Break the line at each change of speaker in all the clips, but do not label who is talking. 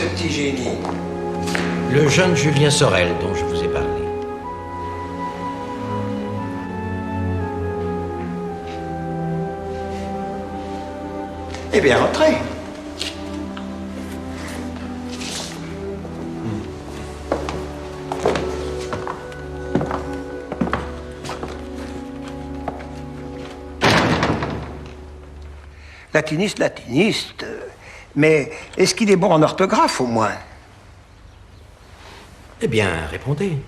ce petit génie?
Le jeune Julien Sorel dont je vous ai parlé.
Eh bien, entrez. Latiniste, mais est-ce qu'il est bon en orthographe, au moins?
Eh bien, répondez.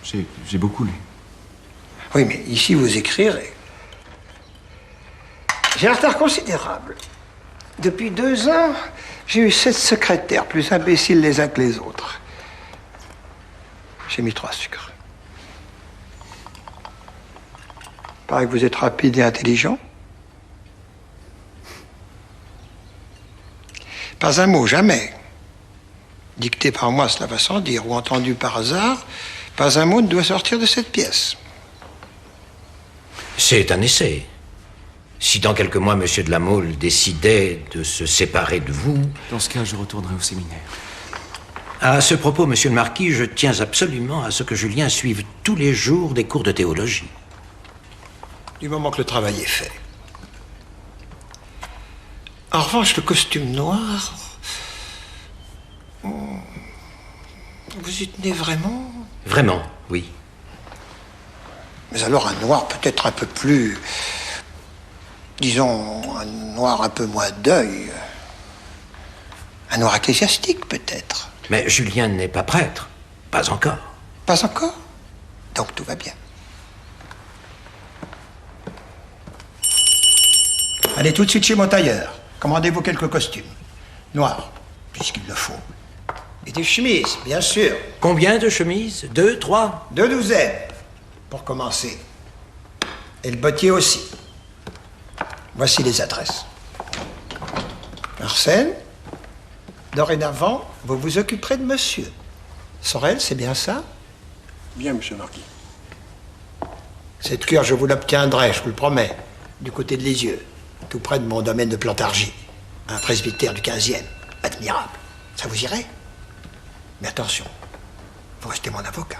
J'ai beaucoup lu.
Oui, mais ici, vous écrirez. J'ai un retard considérable. Depuis 2 ans, j'ai eu 7 secrétaires, plus imbéciles les uns que les autres. J'ai mis 3 sucres. Paraît que vous êtes rapide et intelligent. Pas un mot, jamais. Dicté par moi, cela va sans dire, ou entendu par hasard, pas un mot ne doit sortir de cette pièce.
C'est un essai. Si dans quelques mois, Monsieur de la Mole décidait de se séparer de vous...
Dans ce cas, je retournerai au séminaire.
À ce propos, Monsieur le Marquis, je tiens absolument à ce que Julien suive tous les jours des cours de théologie.
Du moment que le travail est fait. En revanche, le costume noir... Vous y tenez vraiment?
Vraiment, oui.
Mais alors un noir peut-être un peu plus... Disons, un noir un peu moins d'œil. Un noir ecclésiastique, peut-être.
Mais Julien n'est pas prêtre. Pas encore.
Pas encore? Donc tout va bien. Allez tout de suite chez mon tailleur. Commandez-vous quelques costumes. Noirs, puisqu'il le faut. Et des chemises, bien sûr.
Combien de chemises? 2, 3?
2 douzaines, pour commencer. Et le bottier aussi. Voici les adresses. Arsène, dorénavant, vous vous occuperez de monsieur. Sorel, c'est bien ça?
Bien, monsieur le Marquis.
Cette cure, je vous l'obtiendrai, je vous le promets, du côté de Lisieux, tout près de mon domaine de Plantargie. Un presbytère du 15e, admirable. Ça vous irait? Mais attention, vous restez mon avocat.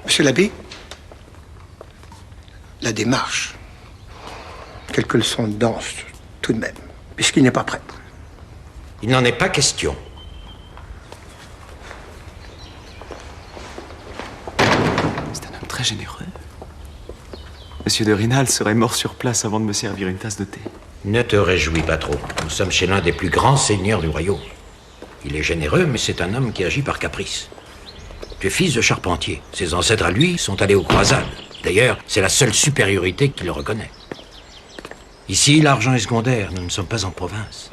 Monsieur l'abbé, la démarche, quelques leçons de danse, tout de même, puisqu'il n'est pas prêtre.
Il n'en est pas question.
C'est un homme très généreux. Monsieur de Rhinal serait mort sur place avant de me servir une tasse de thé.
Ne te réjouis pas trop. Nous sommes chez l'un des plus grands seigneurs du royaume. Il est généreux, mais c'est un homme qui agit par caprice. Tu es fils de charpentier. Ses ancêtres à lui sont allés aux croisades. D'ailleurs, c'est la seule supériorité qu'il reconnaît. Ici, l'argent est secondaire. Nous ne sommes pas en province.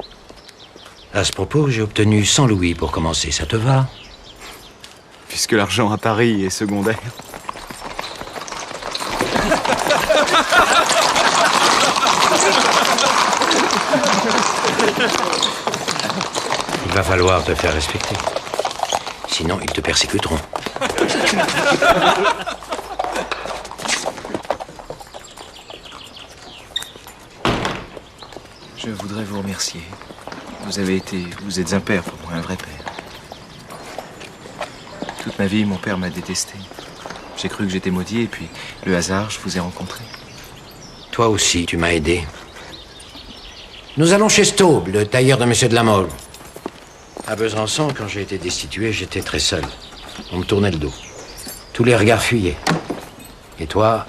À ce propos, j'ai obtenu 100 louis pour commencer. Ça te va?
Puisque l'argent à Paris est secondaire.
Il va falloir te faire respecter. Sinon, ils te persécuteront.
Je voudrais vous remercier. Vous êtes un père pour moi, un vrai père. Toute ma vie, mon père m'a détesté. J'ai cru que j'étais maudit et puis, le hasard, je vous ai rencontré.
Toi aussi, tu m'as aidé. Nous allons chez Staub, le tailleur de Monsieur de la Mole. À Besançon, quand j'ai été destitué, j'étais très seul. On me tournait le dos. Tous les regards fuyaient. Et toi,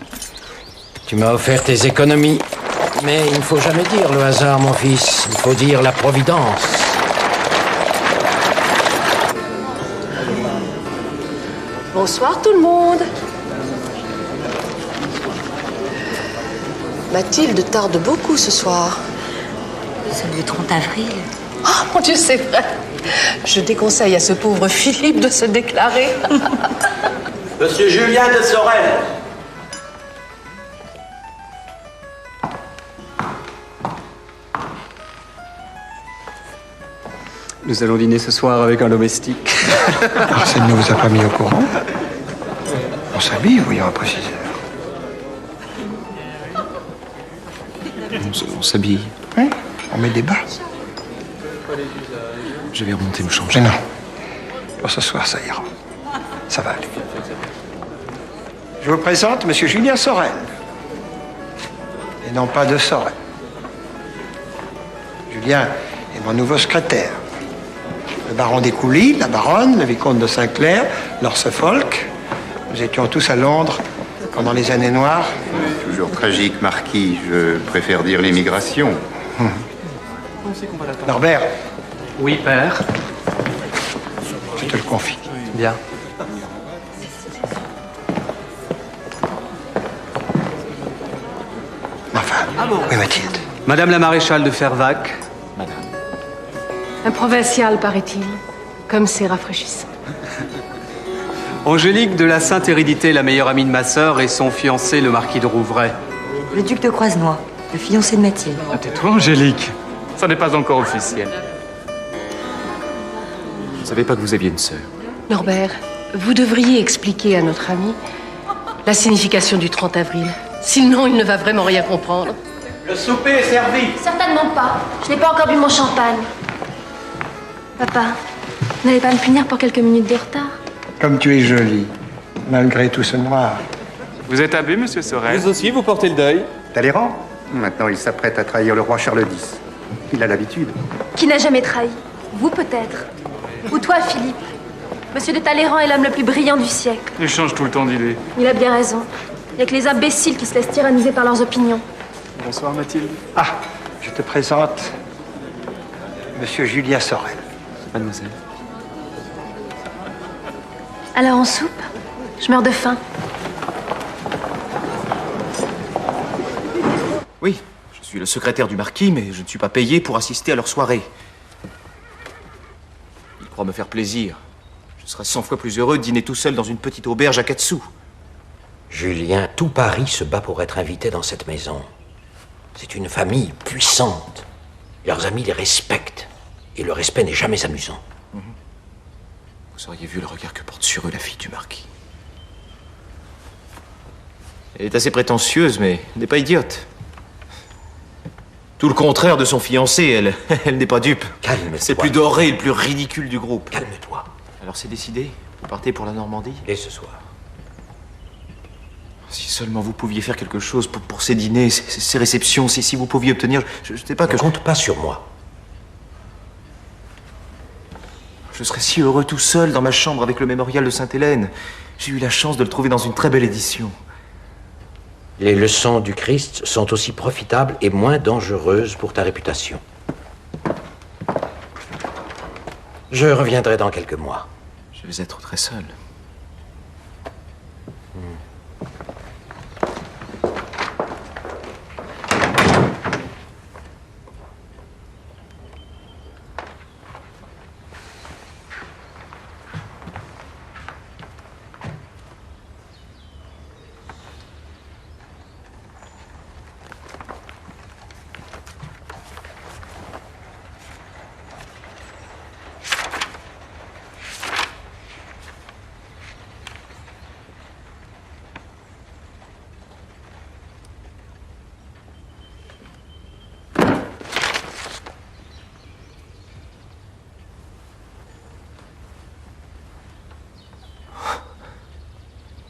tu m'as offert tes économies. Mais il ne faut jamais dire le hasard, mon fils. Il faut dire la providence.
Bonsoir tout le monde. Mathilde tarde beaucoup ce soir.
C'est le 30 avril.
Oh mon Dieu, c'est vrai. Je déconseille à ce pauvre Philippe de se déclarer.
Monsieur Julien de Sorel.
Nous allons dîner ce soir avec un domestique.
Arsène ne vous a pas mis au courant? On s'habille, voyons, après 6 heures.
On s'habille.
Oui, on met des bas.
Je vais remonter me changer.
Mais non. Pour ce soir, ça ira. Ça va aller. Je vous présente Monsieur Julien Sorel. Et non pas de Sorel. Julien est mon nouveau secrétaire. Le baron d'Écoulis, la baronne, le vicomte de Saint-Clair, Lord Suffolk. Nous étions tous à Londres pendant les années noires.
Toujours tragique, Marquis. Je préfère dire l'émigration.
Norbert,
Oui, père.
je te le confie.
Bien.
Enfin, oui, Mathilde.
Madame la maréchale de Fervaques.
Un provincial, paraît-il. Comme c'est rafraîchissant.
Angélique de la Sainte Hérédité, la meilleure amie de ma sœur, et son fiancé, le marquis de Rouvray.
Le duc de Croisenois, le fiancé de Mathilde.
Tais-toi, Angélique. Ça n'est pas encore officiel. Je ne savais pas que vous aviez une sœur.
Norbert, vous devriez expliquer à notre ami la signification du 30 avril. Sinon, il ne va vraiment rien comprendre.
Le souper est servi.
Certainement pas. Je n'ai pas encore bu mon champagne. Papa, vous n'allez pas me punir pour quelques minutes de retard?
Comme tu es jolie, malgré tout ce noir.
Vous êtes abu, monsieur Sorel?
Vous aussi, vous portez le deuil?
Talleyrand? Maintenant, il s'apprête à trahir le roi Charles X. Il a l'habitude.
Qui n'a jamais trahi? Vous peut-être. Ou toi, Philippe. Monsieur de Talleyrand est l'homme le plus brillant du siècle.
Il change tout le temps d'idée.
Il a bien raison. Il n'y a que les imbéciles qui se laissent tyranniser par leurs opinions.
Bonsoir, Mathilde.
Ah, je te présente Monsieur Julien Sorel.
Mademoiselle.
Alors on soupe? Je meurs de faim.
Oui, je suis le secrétaire du marquis, mais je ne suis pas payé pour assister à leur soirée. Ils croient me faire plaisir. Je serais 100 fois plus heureux de dîner tout seul dans une petite auberge à 4 sous.
Julien, tout Paris se bat pour être invité dans cette maison. C'est une famille puissante. Leurs amis les respectent. Et le respect n'est jamais amusant.
Vous auriez vu le regard que porte sur eux la fille du marquis. Elle est assez prétentieuse, mais n'est pas idiote. Tout le contraire de son fiancé, elle n'est pas dupe.
Calme-toi.
C'est le plus doré et le plus ridicule du groupe.
Calme-toi.
Alors c'est décidé? Vous partez pour la Normandie?
Dès ce soir.
Si seulement vous pouviez faire quelque chose pour ces dîners, ces réceptions, si vous pouviez obtenir... Je ne sais pas que...
Ne compte pas sur moi.
Je serais si heureux tout seul dans ma chambre avec le mémorial de Sainte-Hélène. J'ai eu la chance de le trouver dans une très belle édition.
Les leçons du Christ sont aussi profitables et moins dangereuses pour ta réputation. Je reviendrai dans quelques mois.
Je vais être très seul.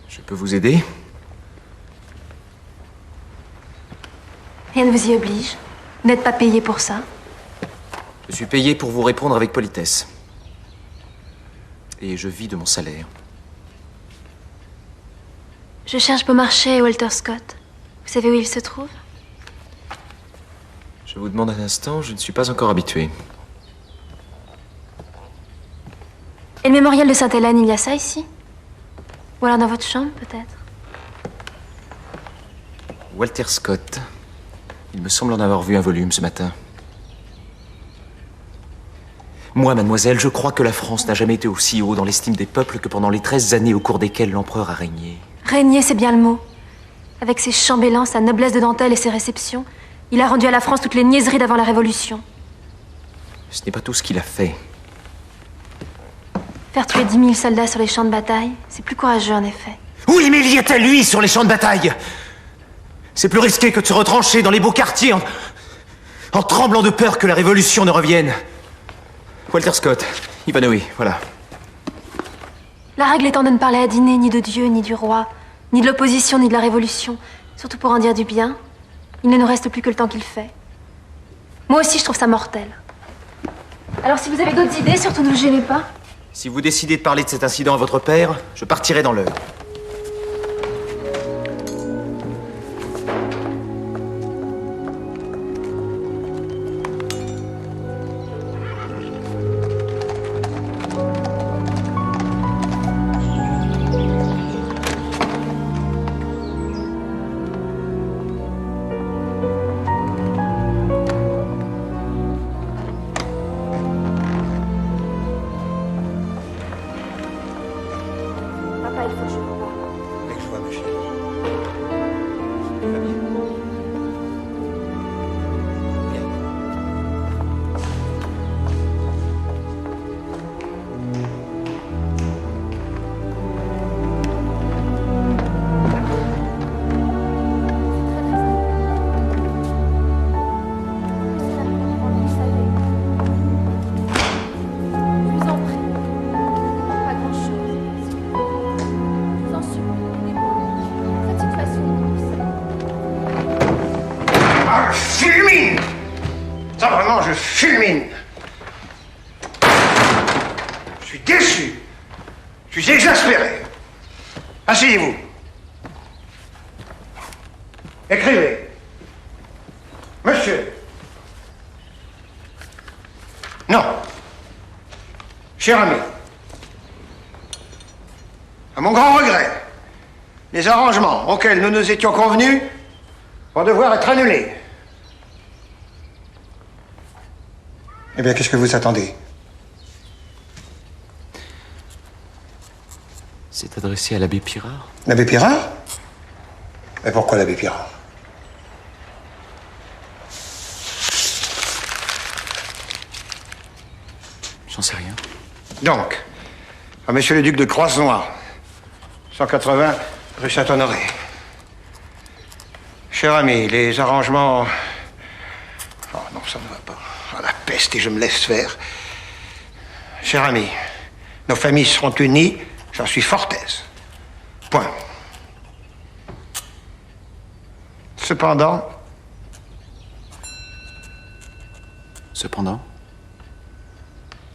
Je peux vous aider?
Rien ne vous y oblige. Vous n'êtes pas payé pour ça.
Je suis payé pour vous répondre avec politesse. Et je vis de mon salaire.
Je cherche Beaumarchais et Walter Scott. Vous savez où ils se trouvent?
Je vous demande un instant, je ne suis pas encore habitué.
Et le mémorial de Sainte-Hélène, il y a ça ici? Ou alors dans votre chambre, peut-être?
Walter Scott. Il me semble en avoir vu un volume ce matin. Moi, mademoiselle, je crois que la France n'a jamais été aussi haut dans l'estime des peuples que pendant les 13 années au cours desquelles l'empereur a régné.
Régner, c'est bien le mot. Avec ses chambellans, sa noblesse de dentelle et ses réceptions, il a rendu à la France toutes les niaiseries d'avant la Révolution.
Ce n'est pas tout ce qu'il a fait.
Faire tuer 10 000 soldats sur les champs de bataille, c'est plus courageux en effet.
Oui, mais il y était lui sur les champs de bataille. C'est plus risqué que de se retrancher dans les beaux quartiers en tremblant de peur que la révolution ne revienne. Walter Scott, Ivanovi, voilà.
La règle étant de ne parler à dîner ni de Dieu, ni du roi, ni de l'opposition, ni de la révolution, surtout pour en dire du bien, il ne nous reste plus que le temps qu'il fait. Moi aussi, je trouve ça mortel. Alors si vous avez d'autres idées, surtout ne vous gênez pas.
Si vous décidez de parler de cet incident à votre père, je partirai dans l'heure.
Papa, il faut que je vous voie.
Avec joie, ma chérie. Fulmine! Ça, vraiment, je fulmine. Je suis déçu. Je suis exaspéré. Asseyez-vous. Écrivez. Monsieur. Non. Cher ami. À mon grand regret, les arrangements auxquels nous nous étions convenus vont devoir être annulés. Eh bien, qu'est-ce que vous attendez?
C'est adressé à l'abbé Pirard.
L'abbé Pirard? Mais pourquoi l'abbé Pirard?
J'en sais rien.
Donc, à monsieur le duc de Croisenois, 180 rue Saint-Honoré. Cher ami, les arrangements... Oh non, ça ne va pas. Ah, la peste, et je me laisse faire. Cher ami, nos familles seront unies, j'en suis fort aise. Point. Cependant...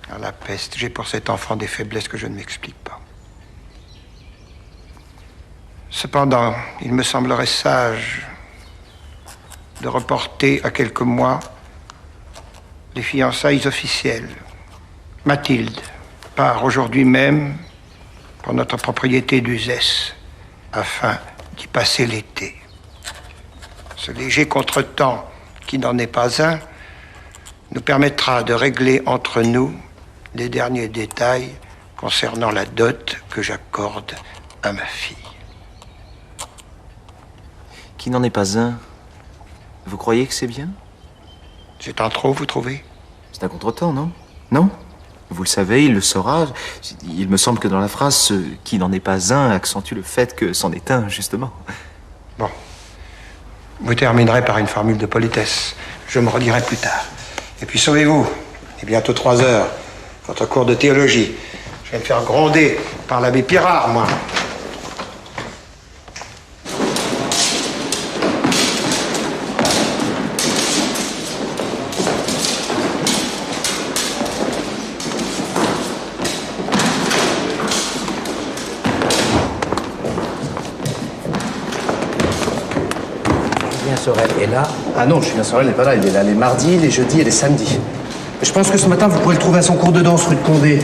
Ah, la peste, j'ai pour cet enfant des faiblesses que je ne m'explique pas. Cependant, il me semblerait sage de reporter à quelques mois les fiançailles officielles. Mathilde part aujourd'hui même pour notre propriété d'Uzès afin d'y passer l'été. Ce léger contretemps, qui n'en est pas un, nous permettra de régler entre nous les derniers détails concernant la dot que j'accorde à ma fille.
Qui n'en est pas un. Vous croyez que c'est bien?
C'est un trop, vous trouvez?
C'est un contretemps, non? Non? Vous le savez, il le saura. Il me semble que dans la phrase, ce qui n'en est pas un accentue le fait que c'en est un, justement.
Bon. Vous terminerez par une formule de politesse. Je me redirai plus tard. Et puis sauvez-vous. Il est bientôt 3 heures. Votre cours de théologie. Je vais me faire gronder par l'abbé Pirard, moi.
Sorel est là?
Ah non, Julien Sorel n'est pas là. Il est là les mardis, les jeudis et les samedis. Je pense que ce matin, vous pourrez le trouver à son cours de danse rue de Condé,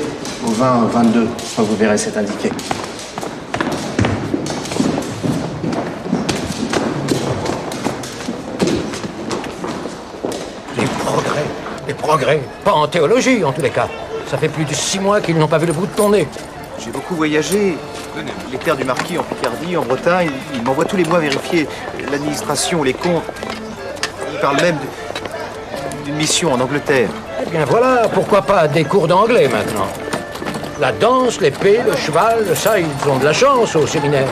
au 20-22. Vous verrez, c'est indiqué.
Des progrès. Pas en théologie, en tous les cas. Ça fait plus de 6 mois qu'ils n'ont pas vu le bout de ton nez.
J'ai beaucoup voyagé. Les terres du marquis en Picardie, en Bretagne, il m'envoie tous les mois vérifier l'administration, les comptes. Il parle même d'une mission en Angleterre.
Eh bien voilà, pourquoi pas des cours d'anglais maintenant? La danse, l'épée, le cheval, ça, ils ont de la chance au séminaire.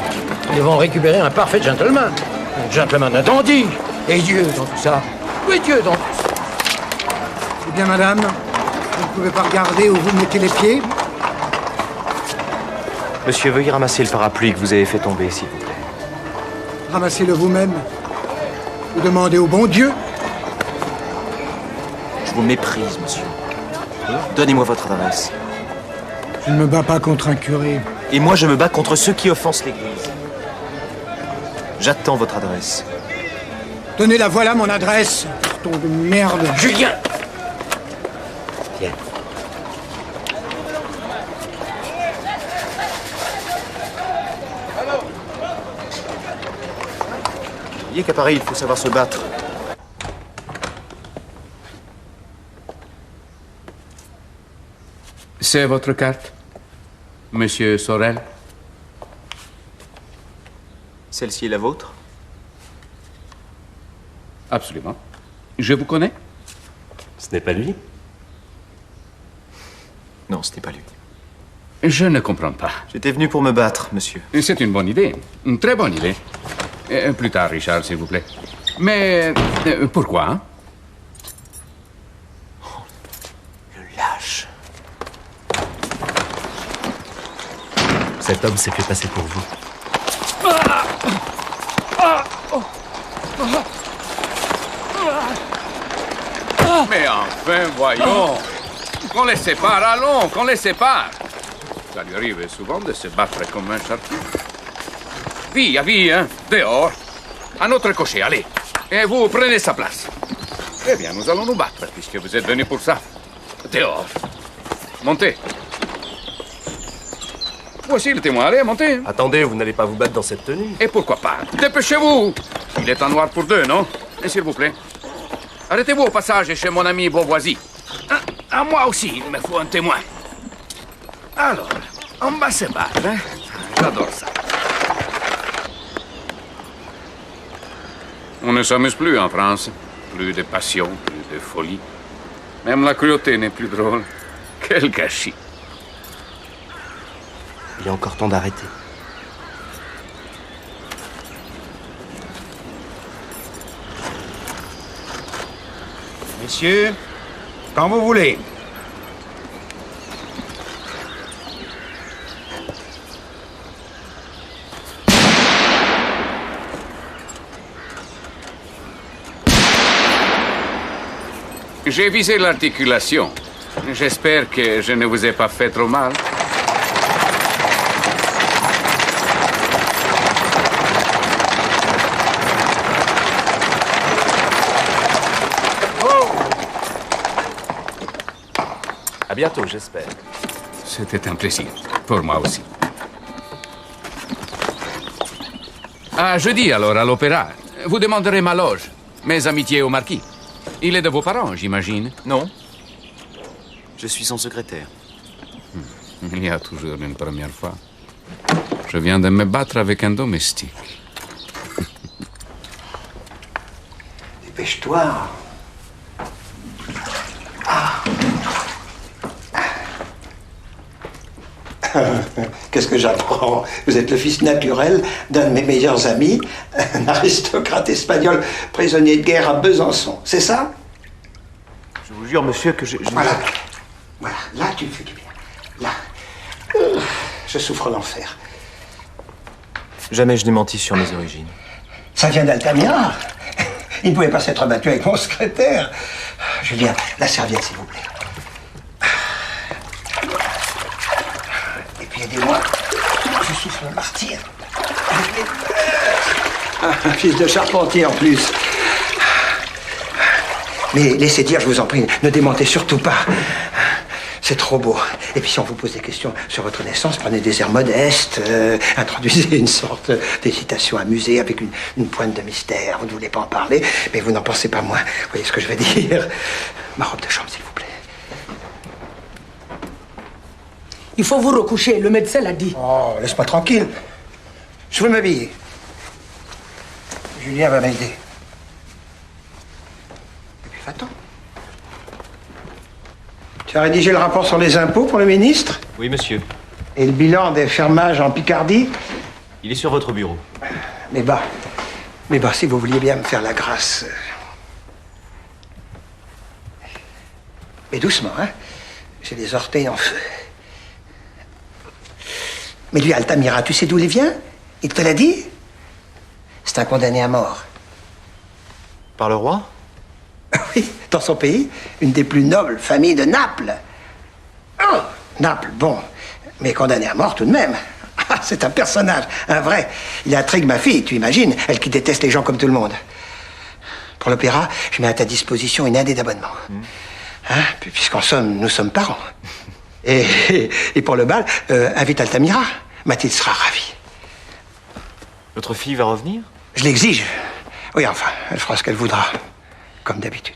Ils vont récupérer un parfait gentleman. Un gentleman, un dandy. Et Dieu dans tout ça. Oui, Dieu dans tout ça.
Eh bien, madame, vous ne pouvez pas regarder où vous mettez les pieds?
Monsieur, veuillez ramasser le parapluie que vous avez fait tomber, s'il vous plaît.
Ramassez-le vous-même. Vous demandez au bon Dieu.
Je vous méprise, monsieur. Donnez-moi votre adresse.
Je ne me bats pas contre un curé.
Et moi, je me bats contre ceux qui offensent l'Église. J'attends votre adresse.
Donnez-la, voilà mon adresse. Ton de merde.
Julien! Tiens.
Vous voyez qu'à Paris, il faut savoir se battre.
C'est votre carte, Monsieur Sorel?
Celle-ci est la vôtre?
Absolument. Je vous connais?
Ce n'est pas lui?
Non, ce n'est pas lui.
Je ne comprends pas.
J'étais venu pour me battre, monsieur.
C'est une bonne idée. Une très bonne idée. Plus tard, Richard, s'il vous plaît. Mais pourquoi, hein?
Le lâche.
Cet homme s'est fait passer pour vous.
Mais enfin, voyons. Qu'on les sépare, allons, qu'on les sépare. Ça lui arrive souvent de se battre comme un charpentier. Via, via, dehors. À notre cocher, allez. Et vous prenez sa place. Eh bien, nous allons nous battre, puisque vous êtes venus pour ça. Dehors. Montez. Voici le témoin, allez, montez.
Attendez, vous n'allez pas vous battre dans cette tenue?
Et pourquoi pas? Dépêchez-vous. Il est en noir pour deux, non? Et s'il vous plaît. Arrêtez-vous au passage chez mon ami Beauvoisis. À moi aussi, il me faut un témoin. Alors, on va se battre, hein? J'adore ça. On ne s'amuse plus en France. Plus de passion, plus de folie. Même la cruauté n'est plus drôle. Quel gâchis.
Il est encore temps d'arrêter.
Messieurs, quand vous voulez.
J'ai visé l'articulation. J'espère que je ne vous ai pas fait trop mal.
À bientôt, j'espère.
C'était un plaisir. Pour moi aussi. À jeudi, alors, à l'opéra. Vous demanderez ma loge. Mes amitiés au marquis. Il est de vos parents, j'imagine?
Non. Je suis son secrétaire.
Il y a toujours une première fois. Je viens de me battre avec un domestique.
Dépêche-toi. Qu'est-ce que j'apprends? Vous êtes le fils naturel d'un de mes meilleurs amis, un aristocrate espagnol prisonnier de guerre à Besançon. C'est ça?
Je vous jure, monsieur, que je...
Voilà. Voilà. Là, tu me fais du bien. Là. Je souffre l'enfer.
Jamais je n'ai menti sur mes origines.
Ça vient d'Altamira. Il ne pouvait pas s'être battu avec mon secrétaire. Julien, la serviette, s'il vous plaît. Et puis aidez-moi. Je souffre le martyr. Un fils de charpentier en plus. Mais laissez dire, je vous en prie, ne démentez surtout pas. C'est trop beau. Et puis si on vous pose des questions sur votre naissance, prenez des airs modestes, introduisez une sorte d'hésitation amusée avec une pointe de mystère. Vous ne voulez pas en parler, mais vous n'en pensez pas moins. Vous voyez ce que je veux dire? Ma robe de chambre, s'il vous plaît.
Il faut vous recoucher, le médecin l'a dit.
Oh, laisse-moi tranquille. Je veux m'habiller. Julien va m'aider. Et puis va-t'en. Tu as rédigé le rapport sur les impôts pour le ministre?
Oui, monsieur.
Et le bilan des fermages en Picardie?
Il est sur votre bureau.
Mais bah, si vous vouliez bien me faire la grâce. Mais doucement, hein. J'ai les orteils en feu. Mais lui, Altamira, tu sais d'où il vient? Il te l'a dit? C'est un condamné à mort.
Par le roi?
Oui, dans son pays, une des plus nobles familles de Naples. Oh, Naples, bon, mais condamné à mort tout de même. Ah, c'est un personnage, un vrai. Il intrigue ma fille, tu imagines, elle qui déteste les gens comme tout le monde. Pour l'opéra, je mets à ta disposition une année d'abonnement. Hein, puisqu'en somme, nous sommes parents. Et pour le bal, invite Altamira. Mathilde sera ravie.
Votre fille va revenir?
Je l'exige. Oui, enfin, elle fera ce qu'elle voudra, comme d'habitude.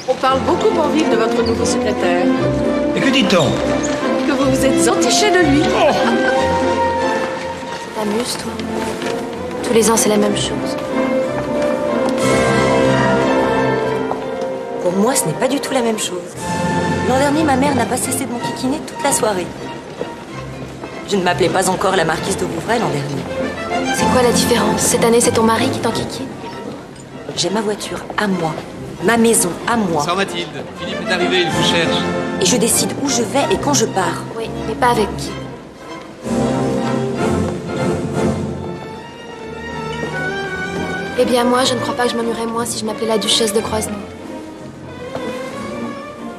On parle beaucoup en ville de votre nouveau secrétaire.
Et que dit-on?
Que vous vous êtes entiché de lui.
T'amuses, toi. Tous les ans, c'est la même chose.
Pour moi, ce n'est pas du tout la même chose. L'an dernier, ma mère n'a pas cessé de m'enquiquiner toute la soirée. Je ne m'appelais pas encore la marquise de Vouvray l'an dernier.
C'est quoi la différence? Cette année, c'est ton mari qui t'enquiquine?
J'ai ma voiture à moi, ma maison à moi.
Sœur Mathilde, Philippe est arrivé, il vous cherche.
Et je décide où je vais et quand je pars.
Oui, mais pas avec qui. Eh bien, moi, je ne crois pas que je m'ennuierais moins si je m'appelais la duchesse de Croisenois.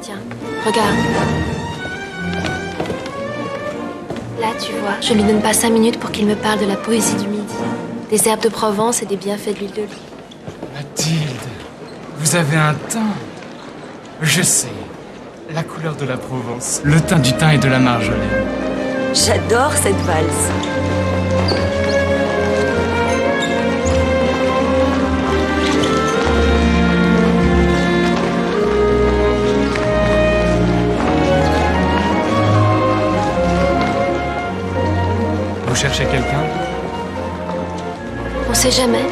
Tiens, regarde. Là, tu vois, je lui donne pas 5 minutes pour qu'il me parle de la poésie du Midi, des herbes de Provence et des bienfaits de l'huile d'olive.
Mathilde, vous avez un teint. Je sais. La couleur de la Provence, le teint du thym et de la marjolaine.
J'adore cette valse.
Vous cherchez quelqu'un?
On sait jamais.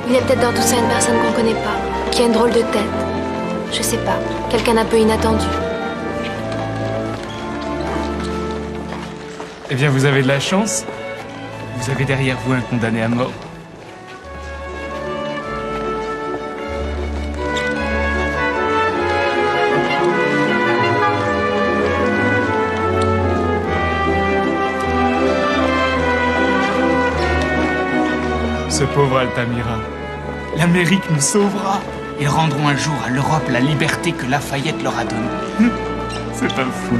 Il y a peut-être dans tout ça une personne qu'on connaît pas, qui a une drôle de tête. Je sais pas, quelqu'un d'un peu inattendu.
Eh bien, vous avez de la chance. Vous avez derrière vous un condamné à mort. Ce pauvre Altamira. L'Amérique nous sauvera. Ils rendront un jour à l'Europe la liberté que Lafayette leur a donnée. C'est un fou.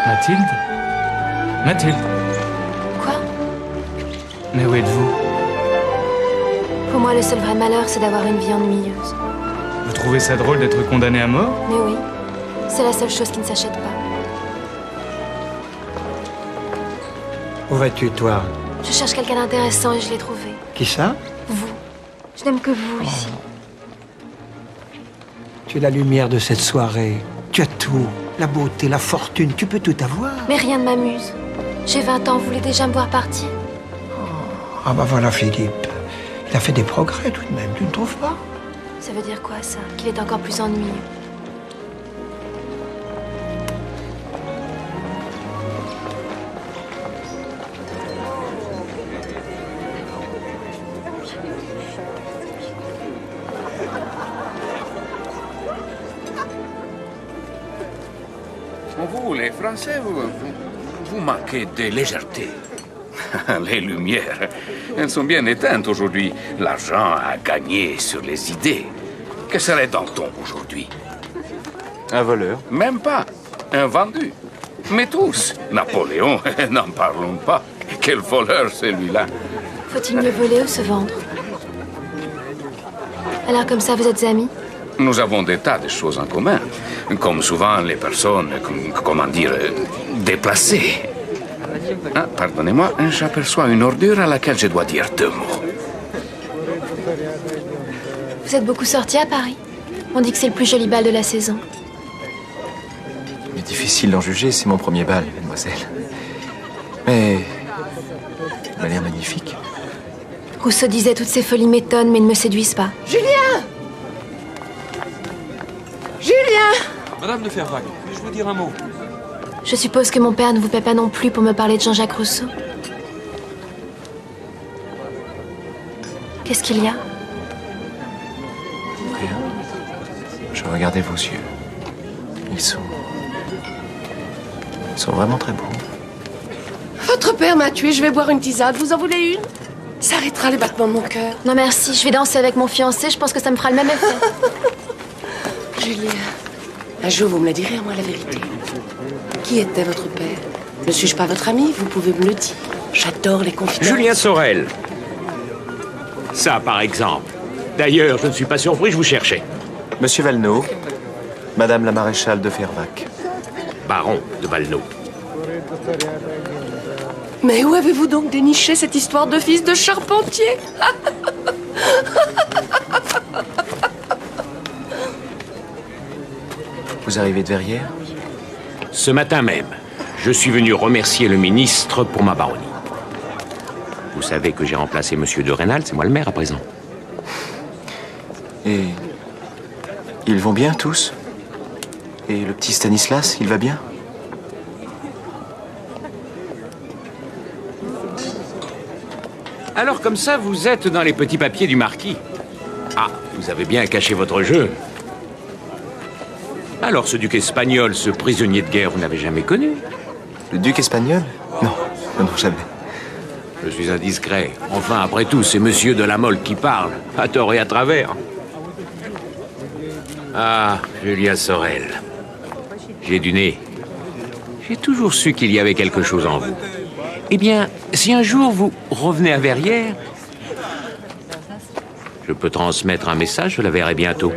Mathilde? Mathilde?
Quoi?
Mais où êtes-vous?
Pour moi, le seul vrai malheur, c'est d'avoir une vie ennuyeuse.
Vous trouvez ça drôle d'être condamné à mort?
Mais oui, c'est la seule chose qui ne s'achète pas.
Où vas-tu, toi?
Je cherche quelqu'un d'intéressant et je l'ai trouvé.
Qui ça?
Vous. Je n'aime que vous ici.
Tu es la lumière de cette soirée. Tu as tout. La beauté, la fortune, tu peux tout avoir.
Mais rien ne m'amuse. J'ai 20 ans, vous voulez déjà me voir partir?
Ah bah voilà, Philippe. Il a fait des progrès tout de même, tu ne trouves pas?
Ça veut dire quoi, ça? Qu'il est encore plus ennuyeux?
Vous, les Français, vous manquez de légèreté. Les lumières, elles sont bien éteintes aujourd'hui. L'argent a gagné sur les idées. Que serait Danton aujourd'hui?
Un voleur.
Même pas. Un vendu. Mais tous. Napoléon, n'en parlons pas. Quel voleur, celui-là.
Faut-il mieux voler ou se vendre? Alors comme ça, vous êtes amis?
Nous avons des tas de choses en commun. Comme souvent les personnes, comment dire, déplacées. Ah, pardonnez-moi, j'aperçois une ordure à laquelle je dois dire 2 mots.
Vous êtes beaucoup sortis à Paris? On dit que c'est le plus joli bal de la saison.
Il est difficile d'en juger, c'est mon premier bal, mademoiselle. Mais... il m'a l'air magnifique.
Rousseau disait toutes ces folies m'étonnent, mais ne me séduisent pas.
Julien! Julien!
Madame de Fervaques, puis-je vous dire un mot?
Je suppose que mon père ne vous paie pas non plus pour me parler de Jean-Jacques Rousseau. Qu'est-ce qu'il y a?
Rien. Je regardais vos yeux. Ils sont vraiment très beaux.
Votre père m'a tué, je vais boire une tisane. Vous en voulez une? Ça arrêtera les battements de mon cœur.
Non merci, je vais danser avec mon fiancé, je pense que ça me fera le même effet.
Julien, un jour vous me la direz à moi la vérité. Qui était votre père? Ne suis-je pas votre ami? Vous pouvez me le dire. J'adore les confidences.
Julien Sorel. Ça, par exemple. D'ailleurs, je ne suis pas surpris, je vous cherchais.
Monsieur Valenod, Madame la maréchale de Fervaques.
Baron de Valenod.
Mais où avez-vous donc déniché cette histoire de fils de charpentier?
Vous arrivez de Verrières?
Ce matin même, je suis venu remercier le ministre pour ma baronnie. Vous savez que j'ai remplacé Monsieur de Rênal, c'est moi le maire à présent.
Et... ils vont bien tous? Et le petit Stanislas, il va bien?
Alors comme ça, vous êtes dans les petits papiers du marquis. Ah, vous avez bien caché votre jeu. Alors ce duc espagnol, ce prisonnier de guerre, vous n'avez jamais connu?
Le duc espagnol? Non, non, jamais.
Je suis indiscret. Enfin, après tout, c'est Monsieur de la Mole qui parle, à tort et à travers. Ah, Julien Sorel. J'ai du nez. J'ai toujours su qu'il y avait quelque chose en vous. Eh bien, si un jour vous revenez à Verrières, je peux transmettre un message, je la verrai bientôt.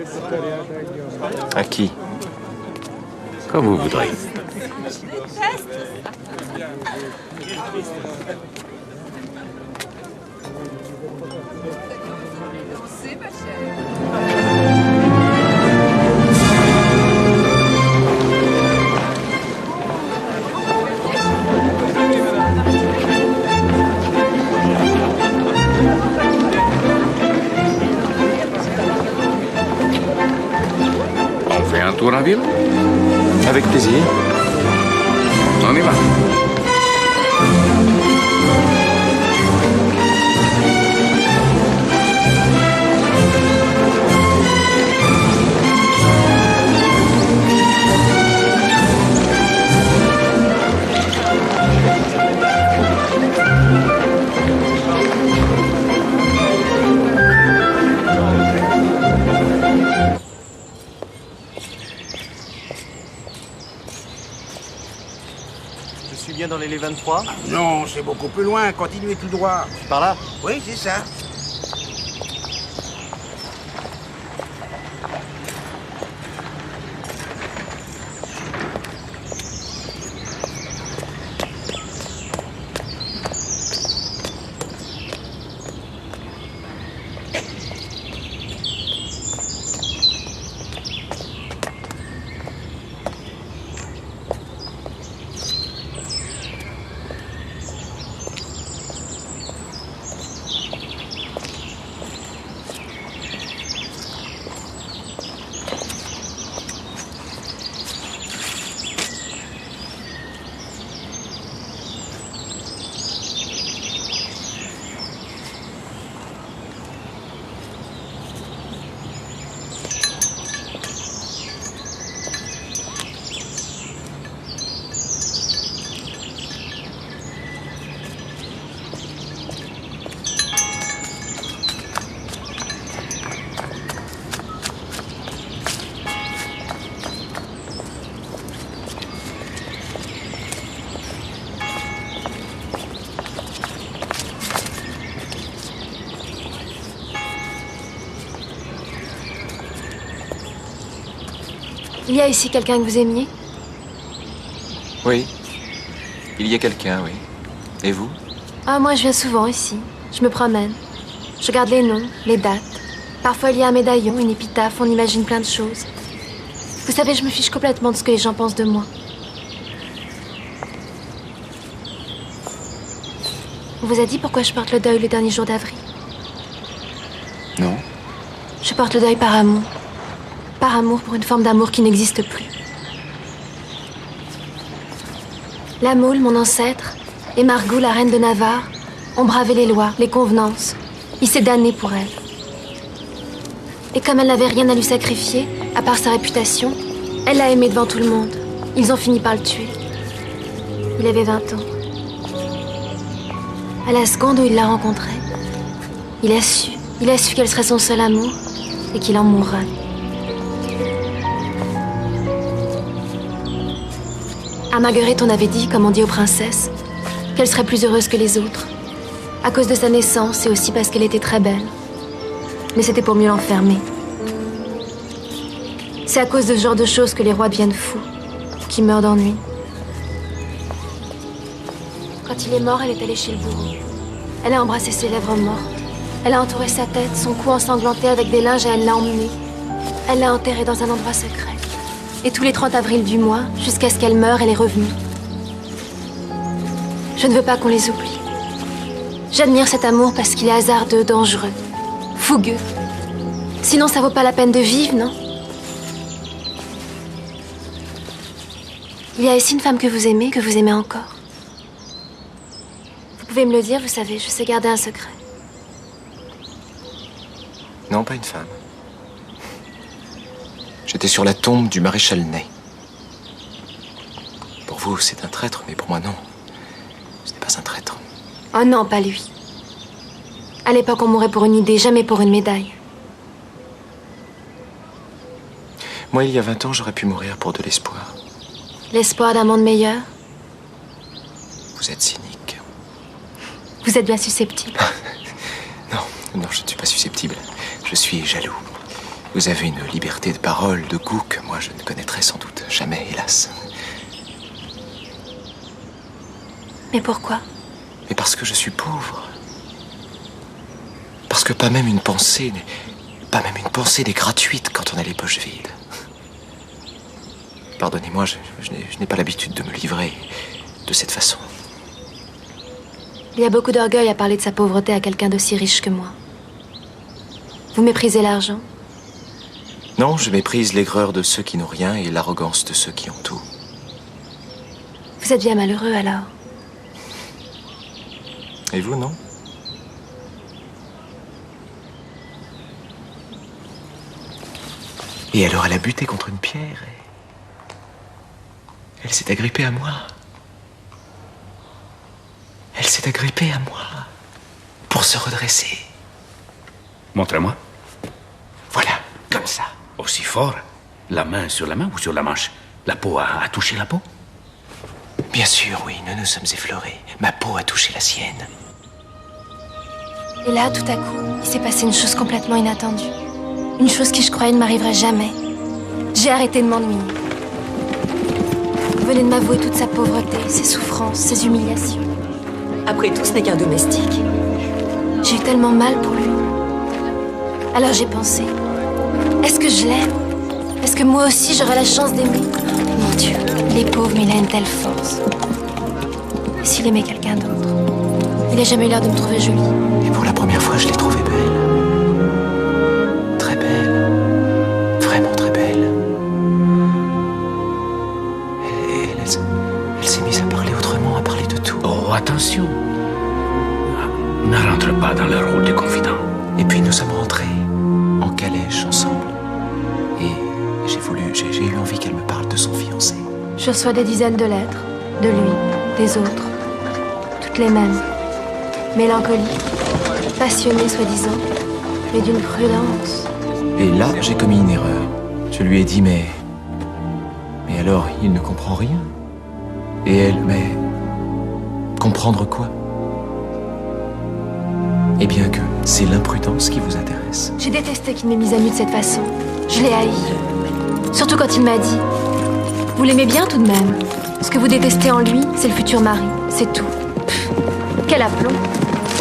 À qui?
Comme vous voudrez.
On fait un tour en ville?
Avec plaisir.
On y va.
Bien dans les 23?
Non, c'est beaucoup plus loin. Continuez tout droit.
Par là?
Oui, c'est ça.
Il y a ici quelqu'un que vous aimiez?
Oui. Il y a quelqu'un, oui. Et vous?
Ah, moi, je viens souvent ici. Je me promène. Je regarde les noms, les dates. Parfois, il y a un médaillon, une épitaphe, on imagine plein de choses. Vous savez, je me fiche complètement de ce que les gens pensent de moi. On vous a dit pourquoi je porte le deuil le dernier jour d'avril?
Non.
Je porte le deuil par amour. Par amour pour une forme d'amour qui n'existe plus. La Mole, mon ancêtre, et Margot, la reine de Navarre, ont bravé les lois, les convenances. Il s'est damné pour elle. Et comme elle n'avait rien à lui sacrifier, à part sa réputation, elle l'a aimé devant tout le monde. Ils ont fini par le tuer. Il avait 20 ans. À la seconde où il l'a rencontrée, il a su qu'elle serait son seul amour et qu'il en mourrait. À Marguerite, on avait dit, comme on dit aux princesses, qu'elle serait plus heureuse que les autres. À cause de sa naissance et aussi parce qu'elle était très belle. Mais c'était pour mieux l'enfermer. C'est à cause de ce genre de choses que les rois deviennent fous, qui meurent d'ennui. Quand il est mort, elle est allée chez le bourreau. Elle a embrassé ses lèvres mortes. Elle a entouré sa tête, son cou ensanglanté avec des linges et elle l'a emmené. Elle l'a enterré dans un endroit secret. Et tous les 30 avril du mois, jusqu'à ce qu'elle meure, elle est revenue. Je ne veux pas qu'on les oublie. J'admire cet amour parce qu'il est hasardeux, dangereux, fougueux. Sinon, ça vaut pas la peine de vivre, non? Il y a ici une femme que vous aimez encore. Vous pouvez me le dire, vous savez, je sais garder un secret.
Non, pas une femme. J'étais sur la tombe du maréchal Ney. Pour vous, c'est un traître, mais pour moi, non. Ce n'est pas un traître.
Oh non, pas lui. À l'époque, on mourait pour une idée, jamais pour une médaille.
Moi, il y a 20 ans, j'aurais pu mourir pour de l'espoir.
L'espoir d'un monde meilleur?
Vous êtes cynique.
Vous êtes bien susceptible.
Non, je ne suis pas susceptible. Je suis jaloux. Vous avez une liberté de parole, de goût que moi, je ne connaîtrai sans doute jamais, hélas.
Mais pourquoi?
Mais parce que je suis pauvre. Parce que pas même une pensée n'est gratuite quand on a les poches vides. Pardonnez-moi, je n'ai pas l'habitude de me livrer de cette façon.
Il y a beaucoup d'orgueil à parler de sa pauvreté à quelqu'un d'aussi riche que moi. Vous méprisez l'argent?
Non, je méprise l'aigreur de ceux qui n'ont rien et l'arrogance de ceux qui ont tout.
Vous êtes bien malheureux alors.
Et vous, non? Et alors elle a buté contre une pierre et... Elle s'est agrippée à moi. Elle s'est agrippée à moi. Pour se redresser.
Montrez-moi.
Voilà, comme ça.
Aussi fort? La main sur la main ou sur la manche? La peau a touché la peau?
Bien sûr, oui, nous nous sommes effleurés. Ma peau a touché la sienne.
Et là, tout à coup, il s'est passé une chose complètement inattendue. Une chose qui, je croyais, ne m'arriverait jamais. J'ai arrêté de m'ennuyer. Vous venez de m'avouer toute sa pauvreté, ses souffrances, ses humiliations.
Après tout, ce n'est qu'un domestique.
J'ai eu tellement mal pour lui. Alors j'ai pensé, est-ce que je l'aime? Est-ce que moi aussi j'aurai la chance d'aimer? Mon Dieu, il est pauvre, mais il a une telle force. Et s'il aimait quelqu'un d'autre? Il n'a jamais eu l'air de me trouver jolie.
Et pour la première fois, je l'ai trouvée belle. Très belle. Vraiment très belle. Et elle s'est mise à parler autrement, à parler de tout.
Oh, attention. Ne rentre pas dans le rôle de confident.
Et puis nous sommes rentrés en calèche ensemble. Et j'ai eu envie qu'elle me parle de son fiancé.
Je reçois des dizaines de lettres. De lui, des autres. Toutes les mêmes. Mélancoliques, passionnées soi-disant, mais d'une prudence.
Et là, j'ai commis une erreur. Je lui ai dit, mais alors, il ne comprend rien. Et elle, mais comprendre quoi? Eh bien que c'est l'imprudence qui vous intéresse.
J'ai détesté qu'il m'ait mise à nu de cette façon. Je l'ai haï. Surtout quand il m'a dit « Vous l'aimez bien tout de même. Ce que vous détestez en lui, c'est le futur mari. C'est tout. » Pff, quel aplomb.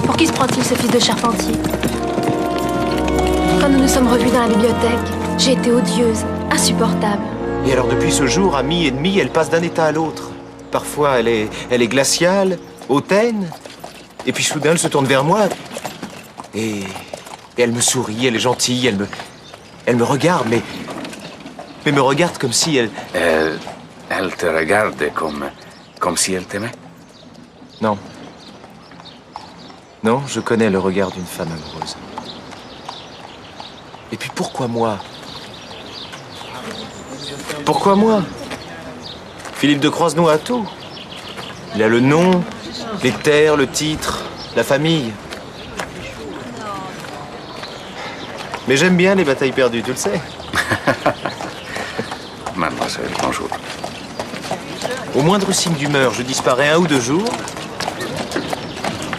Pour qui se prend-il ce fils de charpentier? Quand nous nous sommes revus dans la bibliothèque, j'ai été odieuse, insupportable.
Et alors depuis ce jour, à mi-et-demi, elle passe d'un état à l'autre. Parfois, elle est glaciale, hautaine, et puis soudain, elle se tourne vers moi, et elle me sourit, elle est gentille, elle me regarde, mais me regarde comme si elle...
Elle te regarde comme si elle t'aimait?
Non. Non, je connais le regard d'une femme amoureuse. Et puis pourquoi moi? Pourquoi moi? Philippe de Croisenois a tout. Il a le nom, les terres, le titre, la famille. Mais j'aime bien les batailles perdues, tu le sais.
Mademoiselle, bonjour.
Au moindre signe d'humeur, je disparais 1 ou 2 jours.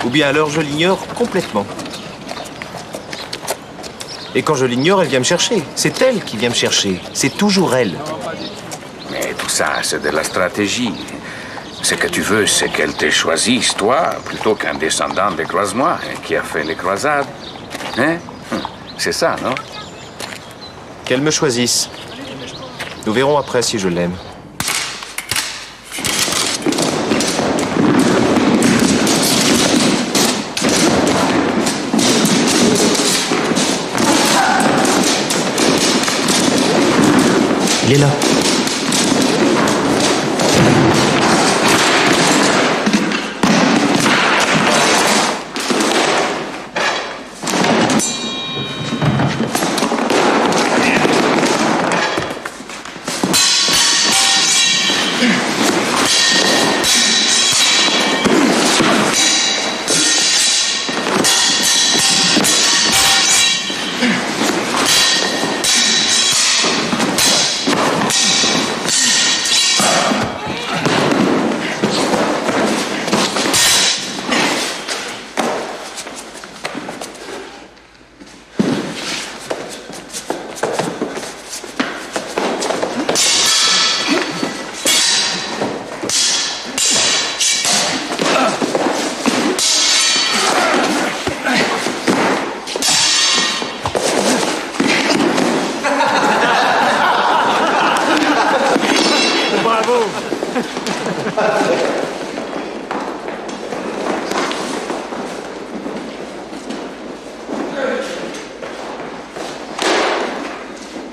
Ou bien alors je l'ignore complètement. Et quand je l'ignore, elle vient me chercher. C'est elle qui vient me chercher. C'est toujours elle.
Mais tout ça, c'est de la stratégie. Ce que tu veux, c'est qu'elle te choisisse, toi, plutôt qu'un descendant des Croisenois qui a fait les croisades. Hein? C'est ça, non?
Qu'elle me choisisse. Nous verrons après si je l'aime.
Il est là.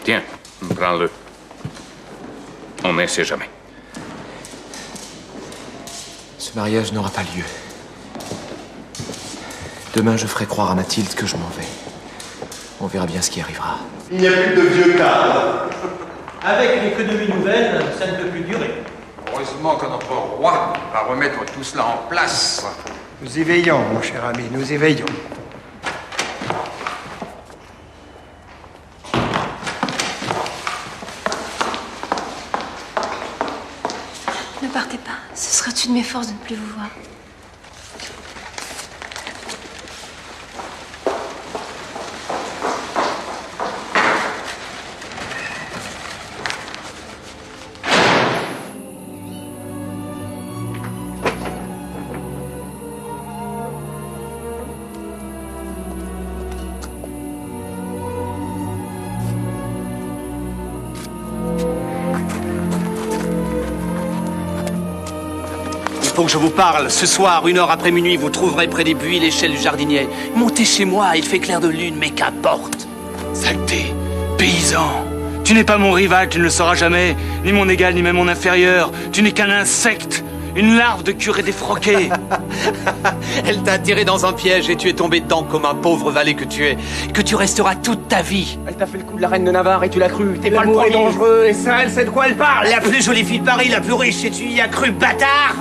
Tiens, prends-le. On ne sait jamais.
Ce mariage n'aura pas lieu. Demain, je ferai croire à Mathilde que je m'en vais. On verra bien ce qui arrivera.
Il n'y a plus de vieux cadres.
Avec l'économie nouvelle, ça ne peut plus durer.
Heureusement que notre roi va remettre tout cela en place.
Nous y veillons, mon cher ami, nous y veillons.
Ne partez pas. Ce serait une de mes forces de ne plus vous voir.
Il faut que je vous parle. Ce soir, 1h après minuit, vous trouverez près des buis l'échelle du jardinier. Montez chez moi, il fait clair de lune, mais qu'importe. Saleté, paysan. Tu n'es pas mon rival, tu ne le sauras jamais. Ni mon égal, ni même mon inférieur. Tu n'es qu'un insecte. Une larve de curé défroqué. Elle t'a attiré dans un piège et tu es tombé dedans comme un pauvre valet que tu es. Que tu resteras toute ta vie.
Elle t'a fait le coup de la reine de Navarre et tu l'as cru. T'es pas le
L'amour est
premier.
dangereux
Et ça, elle sait de quoi elle parle.
La plus jolie fille de Paris, la plus riche, et tu y as cru, bâtard.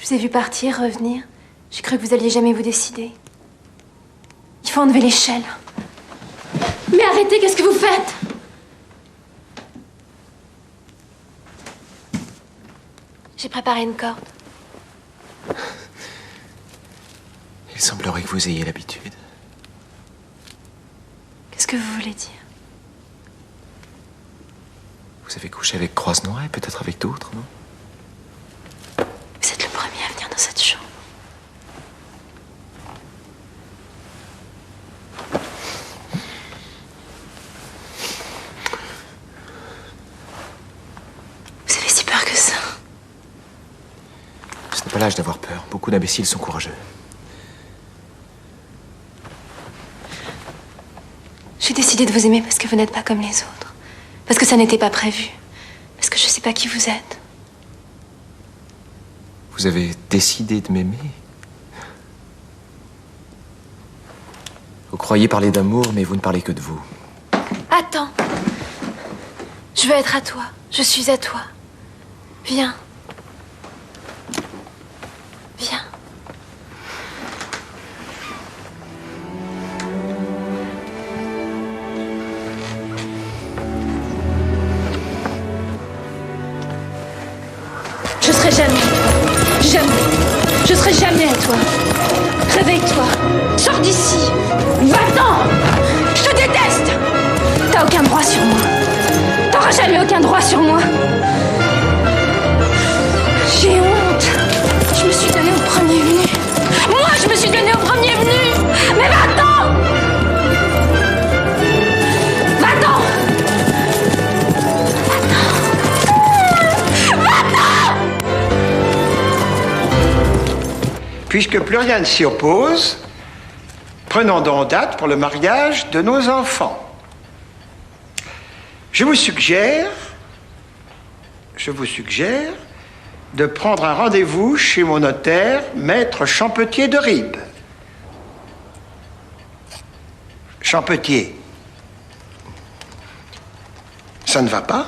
Je vous ai vu partir, revenir. J'ai cru que vous alliez jamais vous décider. Il faut enlever l'échelle. Mais arrêtez, qu'est-ce que vous faites? J'ai préparé une corde.
Il semblerait que vous ayez l'habitude.
Qu'est-ce que vous voulez dire?
Vous avez couché avec Croisenois et peut-être avec d'autres, non?
Vous êtes le premier à venir dans cette chambre. Vous avez si peur que ça?
Ce n'est pas l'âge d'avoir peur. Beaucoup d'imbéciles sont courageux.
J'ai décidé de vous aimer parce que vous n'êtes pas comme les autres. Parce que ça n'était pas prévu. Parce que je sais pas qui vous êtes.
Vous avez décidé de m'aimer? Vous croyez parler d'amour, mais vous ne parlez que de vous.
Attends. Je veux être à toi. Je suis à toi. Viens. Viens. Je serai jamais. Jamais. Je serai jamais à toi. Réveille-toi. Sors d'ici. Va-t'en. Je te déteste. T'as aucun droit sur moi. T'auras jamais aucun droit sur moi. J'ai honte. Je me suis donnée au premier venu. Moi, je me suis donnée au premier venu. Mais va-t'en. Va-t'en.
Puisque plus rien ne s'y oppose, prenons donc date pour le mariage de nos enfants. Je vous suggère de prendre un rendez-vous chez mon notaire, maître Champetier de Ribes. Champetier. Ça ne va pas?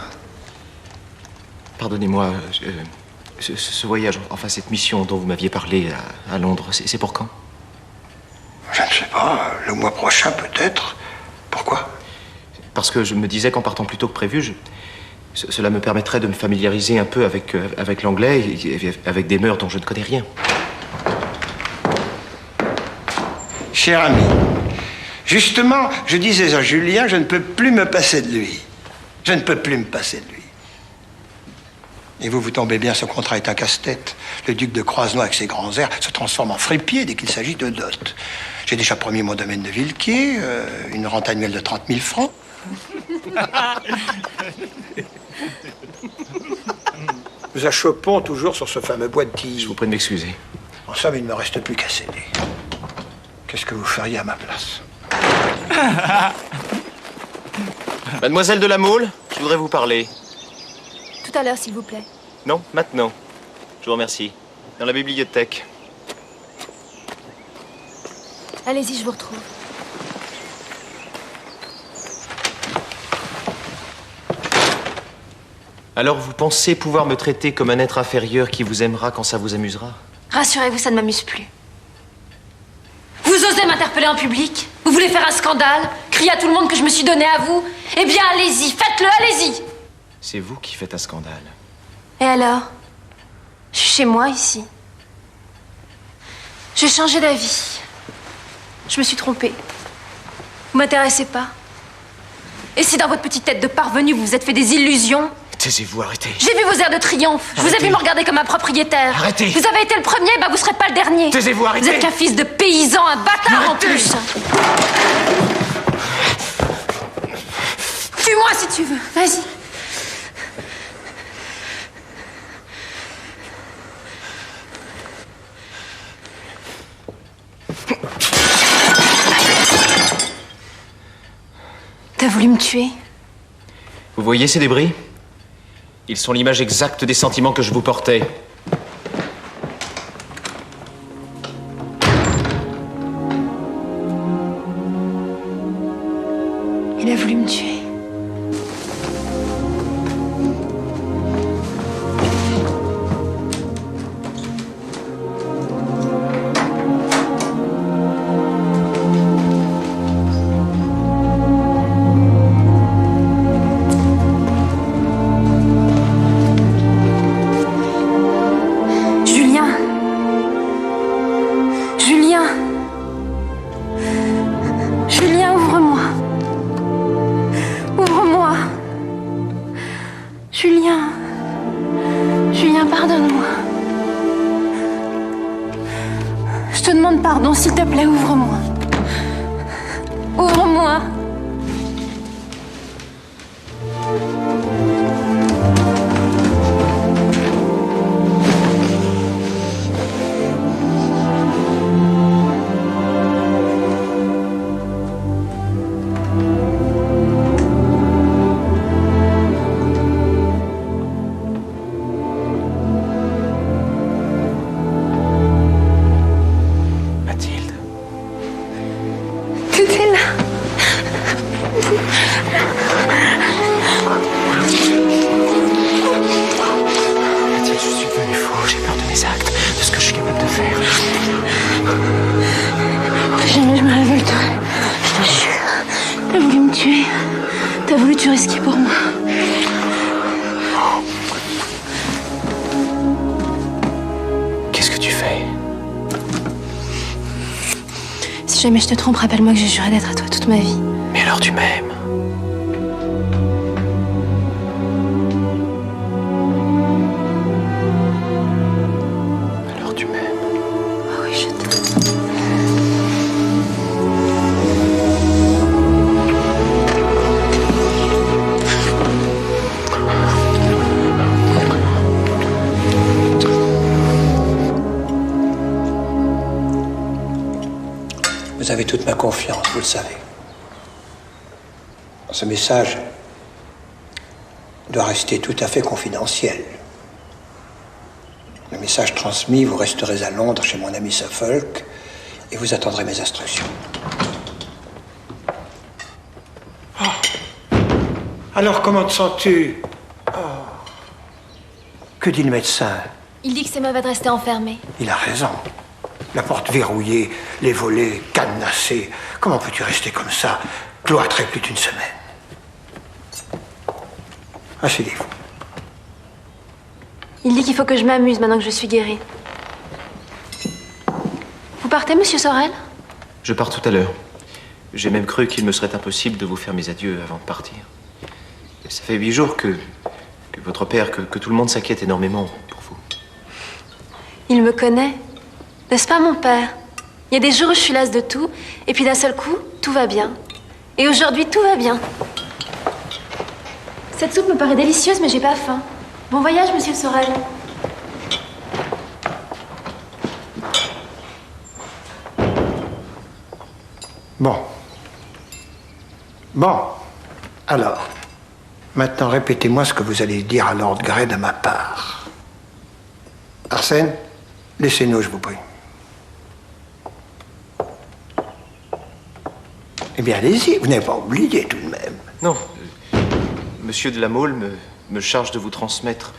Pardonnez-moi, ce voyage, enfin cette mission dont vous m'aviez parlé à Londres, c'est pour quand?
Je ne sais pas, le mois prochain peut-être. Pourquoi?
Parce que je me disais qu'en partant plus tôt que prévu, cela me permettrait de me familiariser un peu avec l'anglais et avec des mœurs dont je ne connais rien.
Cher ami, justement, je disais à Julien, je ne peux plus me passer de lui. Je ne peux plus me passer de lui. Et vous tombez bien, ce contrat est un casse-tête. Le duc de Croisenois, avec ses grands airs, se transforme en fripier dès qu'il s'agit de dot. J'ai déjà promis mon domaine de Villequier, une rente annuelle de 30 000 francs. Nous achoppons toujours sur ce fameux bois de quilles.
Je vous prie de m'excuser.
En somme, il ne me reste plus qu'à céder. Qu'est-ce que vous feriez à ma place?
Mademoiselle de la Mole, je voudrais vous parler.
Tout à l'heure, s'il vous plaît.
Non, maintenant. Je vous remercie. Dans la bibliothèque.
Allez-y, je vous retrouve.
Alors vous pensez pouvoir me traiter comme un être inférieur qui vous aimera quand ça vous amusera?
Rassurez-vous, ça ne m'amuse plus. Vous osez m'interpeller en public? Vous voulez faire un scandale? Crier à tout le monde que je me suis donnée à vous? Eh bien, allez-y, faites-le, allez-y!
C'est vous qui faites un scandale.
Et alors? Je suis chez moi, ici. J'ai changé d'avis. Je me suis trompée. Vous m'intéressez pas. Et si dans votre petite tête de parvenu, vous vous êtes fait des illusions?
Taisez-vous, arrêtez.
J'ai vu vos airs de triomphe. Je vous ai vu me regarder comme un propriétaire.
Arrêtez.
Vous avez été le premier, bah vous serez pas le dernier.
Taisez-vous, arrêtez.
Vous êtes qu'un fils de paysan, un bâtard en plus. Tue-moi si tu veux. Vas-y. T'as voulu me tuer?
Vous voyez ces débris? Ils sont l'image exacte des sentiments que je vous portais.
Il a voulu me tuer. Je te demande pardon, s'il te plaît, ouvre-moi. Ouvre-moi. Jamais je me révolterai. Je te jure. T'as voulu me tuer. T'as voulu te risquer pour moi.
Qu'est-ce que tu fais?
Si jamais je te trompe, rappelle-moi que j'ai juré d'être à toi toute ma vie.
Mais alors tu m'aimes? Alors tu m'aimes?
Oh oui, je t'aime.
Vous avez toute ma confiance, vous le savez. Ce message doit rester tout à fait confidentiel. Le message transmis, vous resterez à Londres chez mon ami Suffolk et vous attendrez mes instructions.
Oh. Alors comment te sens-tu? Oh. Que dit le médecin?
Il dit que ses mauvais de rester enfermé.
Il a raison. La porte verrouillée, les volets cadenassés. Comment peux-tu rester comme ça, cloîtré plus d'une semaine? Asseyez-vous.
Il dit qu'il faut que je m'amuse maintenant que je suis guérie. Vous partez, monsieur Sorel?
Je pars tout à l'heure. J'ai même cru qu'il me serait impossible de vous faire mes adieux avant de partir. Et ça fait 8 jours que votre père, que tout le monde s'inquiète énormément pour vous.
Il me connaît. N'est-ce pas, mon père? Il y a des jours où je suis lasse de tout, et puis d'un seul coup, tout va bien. Et aujourd'hui, tout va bien. Cette soupe me paraît délicieuse, mais j'ai pas faim. Bon voyage, monsieur Sorel.
Bon. Bon. Alors, maintenant, répétez-moi ce que vous allez dire à Lord Grey de ma part. Arsène, laissez-nous, je vous prie. Eh bien, allez-y, vous n'avez pas oublié tout de même.
Non. Monsieur de la Mole me charge de vous transmettre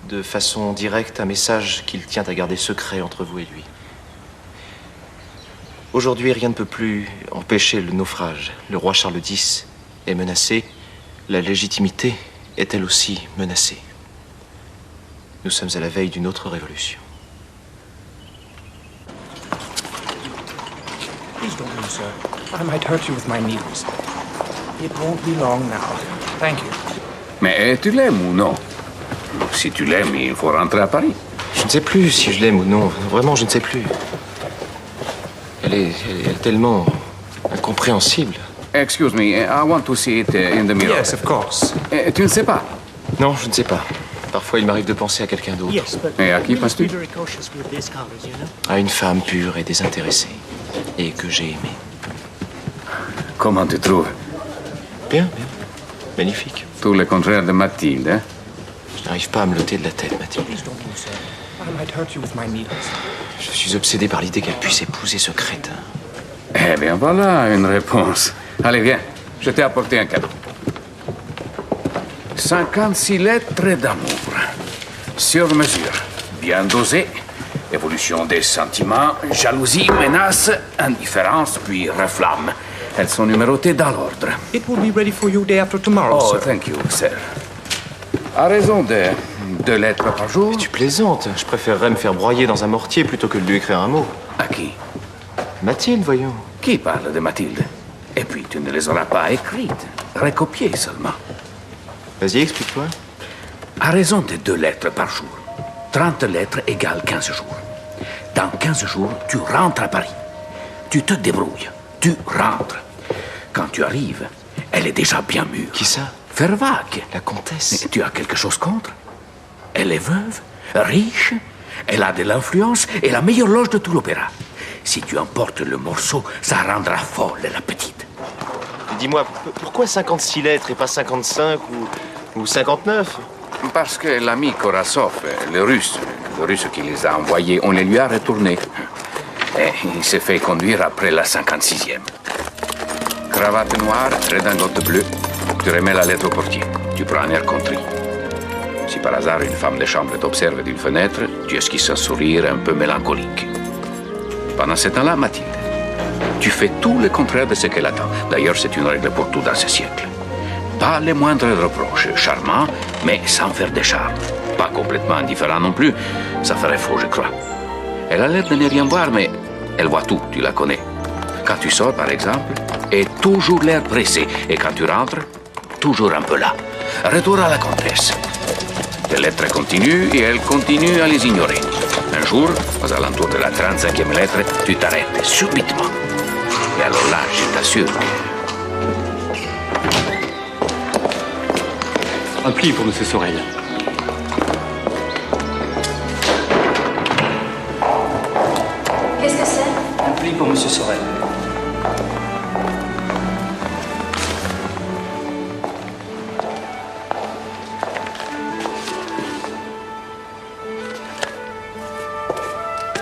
de façon directe un message qu'il tient à garder secret entre vous et lui. Aujourd'hui, rien ne peut plus empêcher le naufrage. Le roi Charles X est menacé. La légitimité est elle aussi menacée. Nous sommes à la veille d'une autre révolution.
Please don't move, sir. I might hurt you with my needles. It won't be long now. Thank you.
Mais tu l'aimes ou non? Si tu l'aimes, il faut rentrer à Paris.
Je ne sais plus si je l'aime ou non. Vraiment, je ne sais plus. Elle est tellement incompréhensible.
Excuse me, I want to see it in the mirror.
Yes, of course.
Tu ne sais pas?
Non, je ne sais pas. Parfois, il m'arrive de penser à quelqu'un d'autre.
Et à qui penses-tu?
À une femme pure et désintéressée. Et que j'ai aimée.
Comment tu trouves?
Bien, bien. Magnifique.
Tout le contraire de Mathilde, hein?
Je n'arrive pas à me l'ôter de la tête, Mathilde. Je suis obsédé par l'idée qu'elle puisse épouser ce crétin.
Eh bien, voilà une réponse. Allez, viens. Je t'ai apporté un cadeau. 56 lettres d'amour. Sur mesure. Bien dosées. Évolution des sentiments, jalousie, menace, indifférence, puis reflamme. Elles sont numérotées dans l'ordre.
It will be ready for you day after tomorrow,
Oh,
sir.
thank you, sir. À raison de 2 lettres par jour.
Mais tu plaisantes. Je préférerais me faire broyer dans un mortier plutôt que de lui écrire un mot.
À qui?
Mathilde, voyons.
Qui parle de Mathilde? Et puis, tu ne les auras pas écrites. Recopiées seulement.
Vas-y, explique-toi.
À raison de 2 lettres par jour. 30 lettres égale 15 jours.
Dans 15 jours, tu rentres à Paris. Tu te débrouilles. Tu rentres. Quand tu arrives, elle est déjà bien mûre.
Qui ça?
Fervaques.
La comtesse.
Mais tu as quelque chose contre? Elle est veuve, riche, elle a de l'influence et la meilleure loge de tout l'opéra. Si tu emportes le morceau, ça rendra folle la petite.
Dis-moi, pourquoi 56 lettres et pas 55 ou 59?
Parce que l'ami Korasov, le russe qui les a envoyés, on les lui a retournés. Et il s'est fait conduire après la 56e. Cravate noire, redingote bleue. Tu remets la lettre au portier. Tu prends un air contrit. Si par hasard une femme de chambre t'observe d'une fenêtre, tu esquisses un sourire un peu mélancolique. Pendant ce temps-là, Mathilde, tu fais tout le contraire de ce qu'elle attend. D'ailleurs, c'est une règle pour tout dans ce siècle. Pas les moindres reproches. Charmant, mais sans faire de charme. Pas complètement indifférent non plus. Ça ferait faux, je crois. Elle a l'air de ne rien voir, mais elle voit tout, tu la connais. Quand tu sors, par exemple, elle a toujours l'air pressée. Et quand tu rentres, toujours un peu là. Retour à la comtesse. Les lettres continuent et elle continue à les ignorer. Un jour, aux alentours de la 35e lettre, tu t'arrêtes subitement. Et alors là, je t'assure que...
Un pli pour M. Sorel.
Qu'est-ce que c'est?
Un pli pour M. Sorel.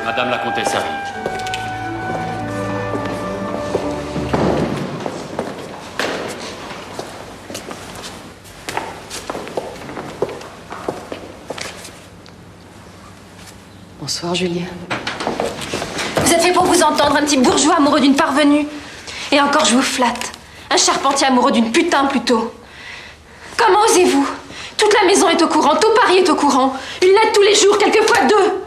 Madame la comtesse arrive.
Bonsoir, Julien.
Vous êtes fait pour vous entendre, un petit bourgeois amoureux d'une parvenue. Et encore, je vous flatte. Un charpentier amoureux d'une putain, plutôt. Comment osez-vous? Toute la maison est au courant, tout Paris est au courant. Une lettre tous les jours, quelquefois deux.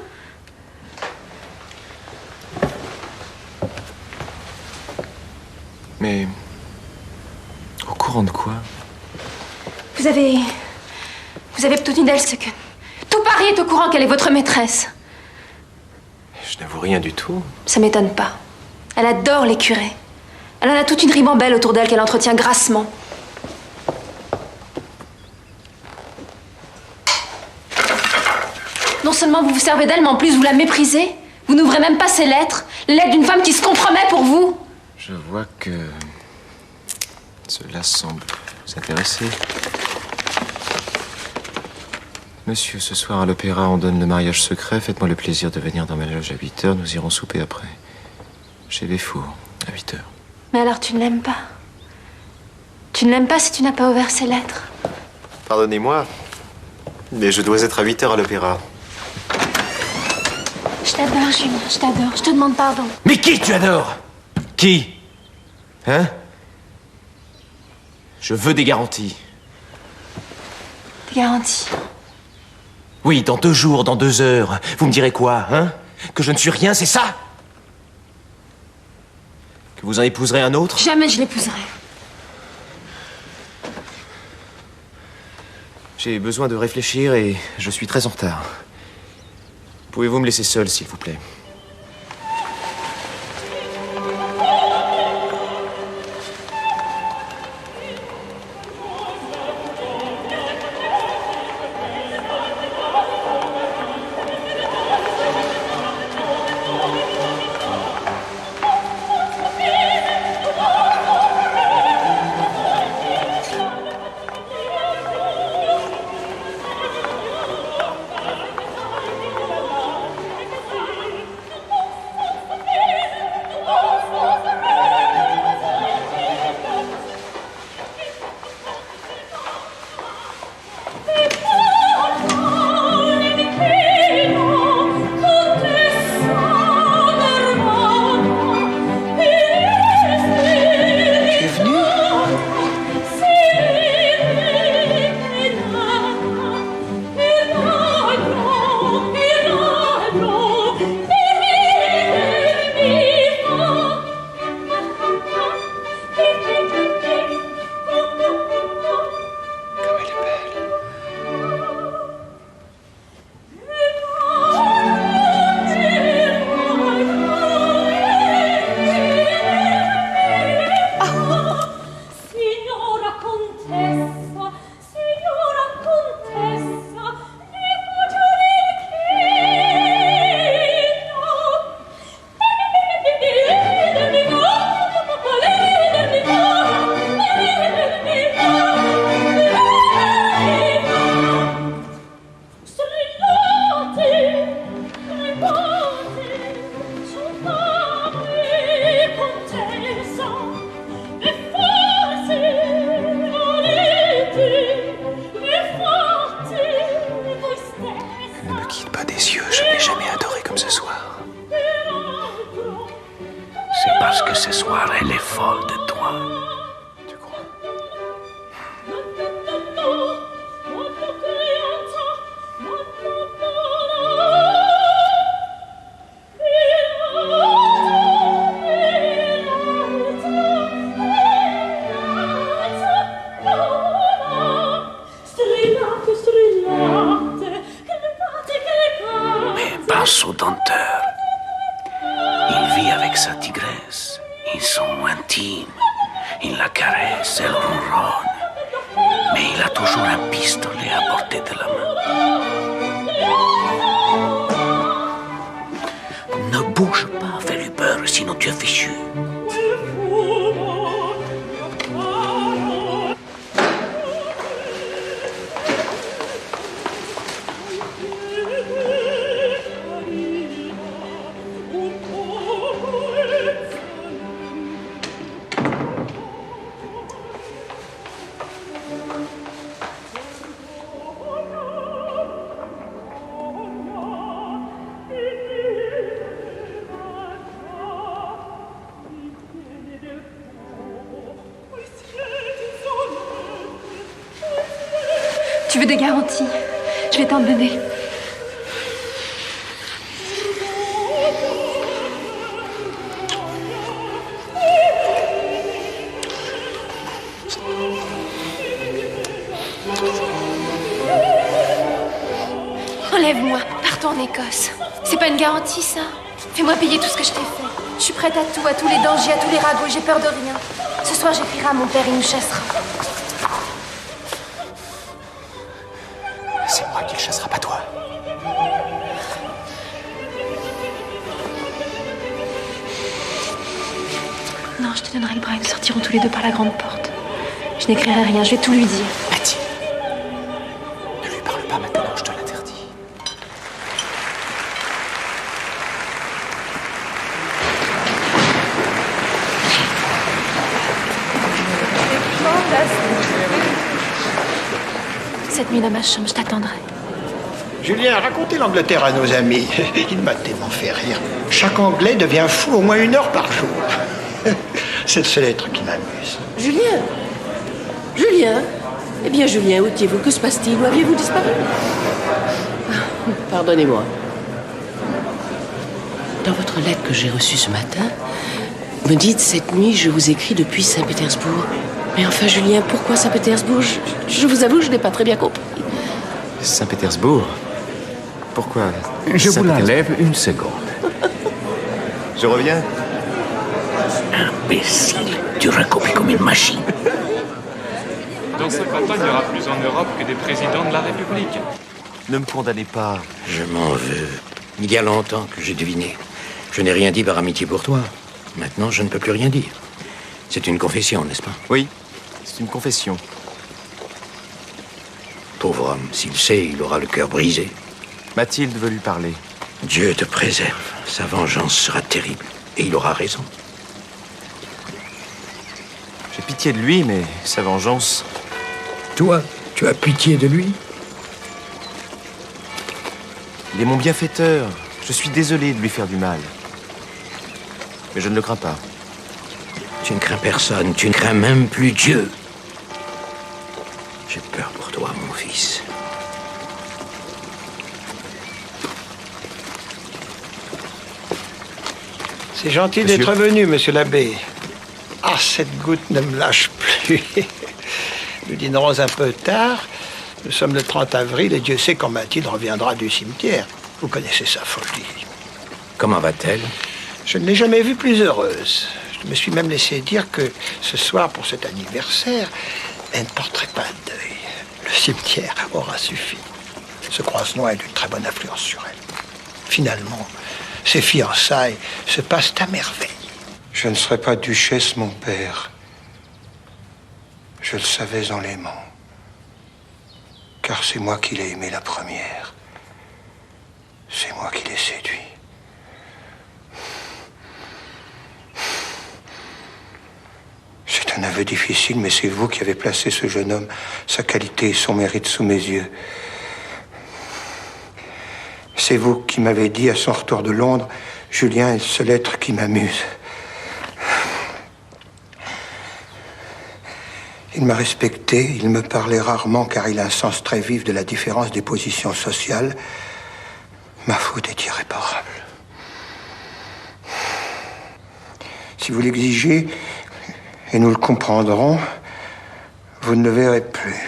Mais... au courant de quoi?
Vous avez obtenu d'elle ce que... Tout Paris est au courant qu'elle est votre maîtresse.
Je n'avoue rien du tout.
Ça m'étonne pas. Elle adore les curés. Elle en a toute une ribambelle autour d'elle qu'elle entretient grassement. Non seulement vous vous servez d'elle, mais en plus vous la méprisez. Vous n'ouvrez même pas ses lettres. Les lettres d'une femme qui se compromet pour vous.
Je vois que... cela semble vous intéresser. Monsieur, ce soir à l'opéra, on donne le mariage secret. Faites-moi le plaisir de venir dans ma loge à 8h. Nous irons souper après. Chez Véfour, à 8h.
Mais alors tu ne l'aimes pas. Tu ne l'aimes pas si tu n'as pas ouvert ses lettres.
Pardonnez-moi, mais je dois être à 8h à l'opéra.
Je t'adore, Julien, je t'adore. Je te demande pardon.
Mais qui tu adores? Qui? Hein? Je veux des garanties.
Des garanties.
Oui, dans 2 jours, dans 2 heures. Vous me direz quoi, hein? Que je ne suis rien, c'est ça? Que vous en épouserez un autre?
Jamais je l'épouserai.
J'ai besoin de réfléchir et je suis très en retard. Pouvez-vous me laisser seul, s'il vous plaît?
C'est parce que ce soir, elle est folle de toi.
Tu crois?
Mais pense au denteur. Il vit avec sa tigresse. Ils sont intimes. Il la caresse, elle ronronne. Mais il a toujours un pistolet à portée de la main. Ne bouge pas, fais-lui peur, sinon tu es fichu.
Tu veux des garanties? Je vais t'en donner. Enlève-moi, partons en Écosse. C'est pas une garantie, ça? Fais-moi payer tout ce que je t'ai fait. Je suis prête à tout, à tous les dangers, à tous les ragots, j'ai peur de rien. Ce soir, j'écrirai à mon père, il nous chassera.
C'est moi qui le chassera, pas toi.
Non, je te donnerai le bras et nous sortirons tous les deux par la grande porte. Je n'écrirai rien, je vais tout lui dire.
Mathilde, ne lui parle pas maintenant, je te l'interdis.
Cette nuit dans ma chambre, je t'attendrai.
Julien, racontez l'Angleterre à nos amis. Il m'a tellement fait rire. Chaque Anglais devient fou au moins 1 heure par jour. C'est le seul être qui m'amuse.
Julien? Julien? Eh bien, Julien, où étiez-vous? Que se passe-t-il? Où aviez-vous disparu? Pardonnez-moi. Dans votre lettre que j'ai reçue ce matin, vous me dites, cette nuit, je vous écris depuis Saint-Pétersbourg. Mais enfin, Julien, pourquoi Saint-Pétersbourg? Je vous avoue, je n'ai pas très bien compris.
Saint-Pétersbourg? Pourquoi?
Je vous l'enlève une seconde.
Je reviens.
Imbécile, tu recopies comme une machine.
Dans 50 ans, il n'y aura plus en Europe que des présidents de la République.
Ne me condamnez pas.
Je m'en veux. Il y a longtemps que j'ai deviné. Je n'ai rien dit par amitié pour toi. Maintenant, je ne peux plus rien dire. C'est une confession, n'est-ce pas?
Oui, c'est une confession.
Pauvre homme, s'il sait, il aura le cœur brisé.
Mathilde veut lui parler.
Dieu te préserve. Sa vengeance sera terrible. Et il aura raison.
J'ai pitié de lui, mais sa vengeance...
Toi, tu as pitié de lui?
Il est mon bienfaiteur. Je suis désolé de lui faire du mal. Mais je ne le crains pas.
Tu ne crains personne. Tu ne crains même plus Dieu. J'ai peur pour toi, mon fils.
C'est gentil d'être venu, monsieur l'abbé. Ah, cette goutte ne me lâche plus. Nous dînerons un peu tard. Nous sommes le 30 avril et Dieu sait quand Mathilde reviendra du cimetière. Vous connaissez sa folie.
Comment va-t-elle?
Je ne l'ai jamais vue plus heureuse. Je me suis même laissé dire que ce soir, pour cet anniversaire, elle ne porterait pas de deuil. Le cimetière aura suffi. Ce croisement a d'une très bonne influence sur elle. Finalement, ces fiançailles se passent à merveille. Je ne serai pas duchesse, mon père. Je le savais en l'aimant. Car c'est moi qui l'ai aimée la première. C'est moi qui l'ai séduit. C'est un aveu difficile, mais c'est vous qui avez placé ce jeune homme, sa qualité et son mérite sous mes yeux. C'est vous qui m'avez dit à son retour de Londres, Julien est le seul être qui m'amuse. Il m'a respecté, il me parlait rarement car il a un sens très vif de la différence des positions sociales. Ma faute est irréparable. Si vous l'exigez, et nous le comprendrons, vous ne le verrez plus.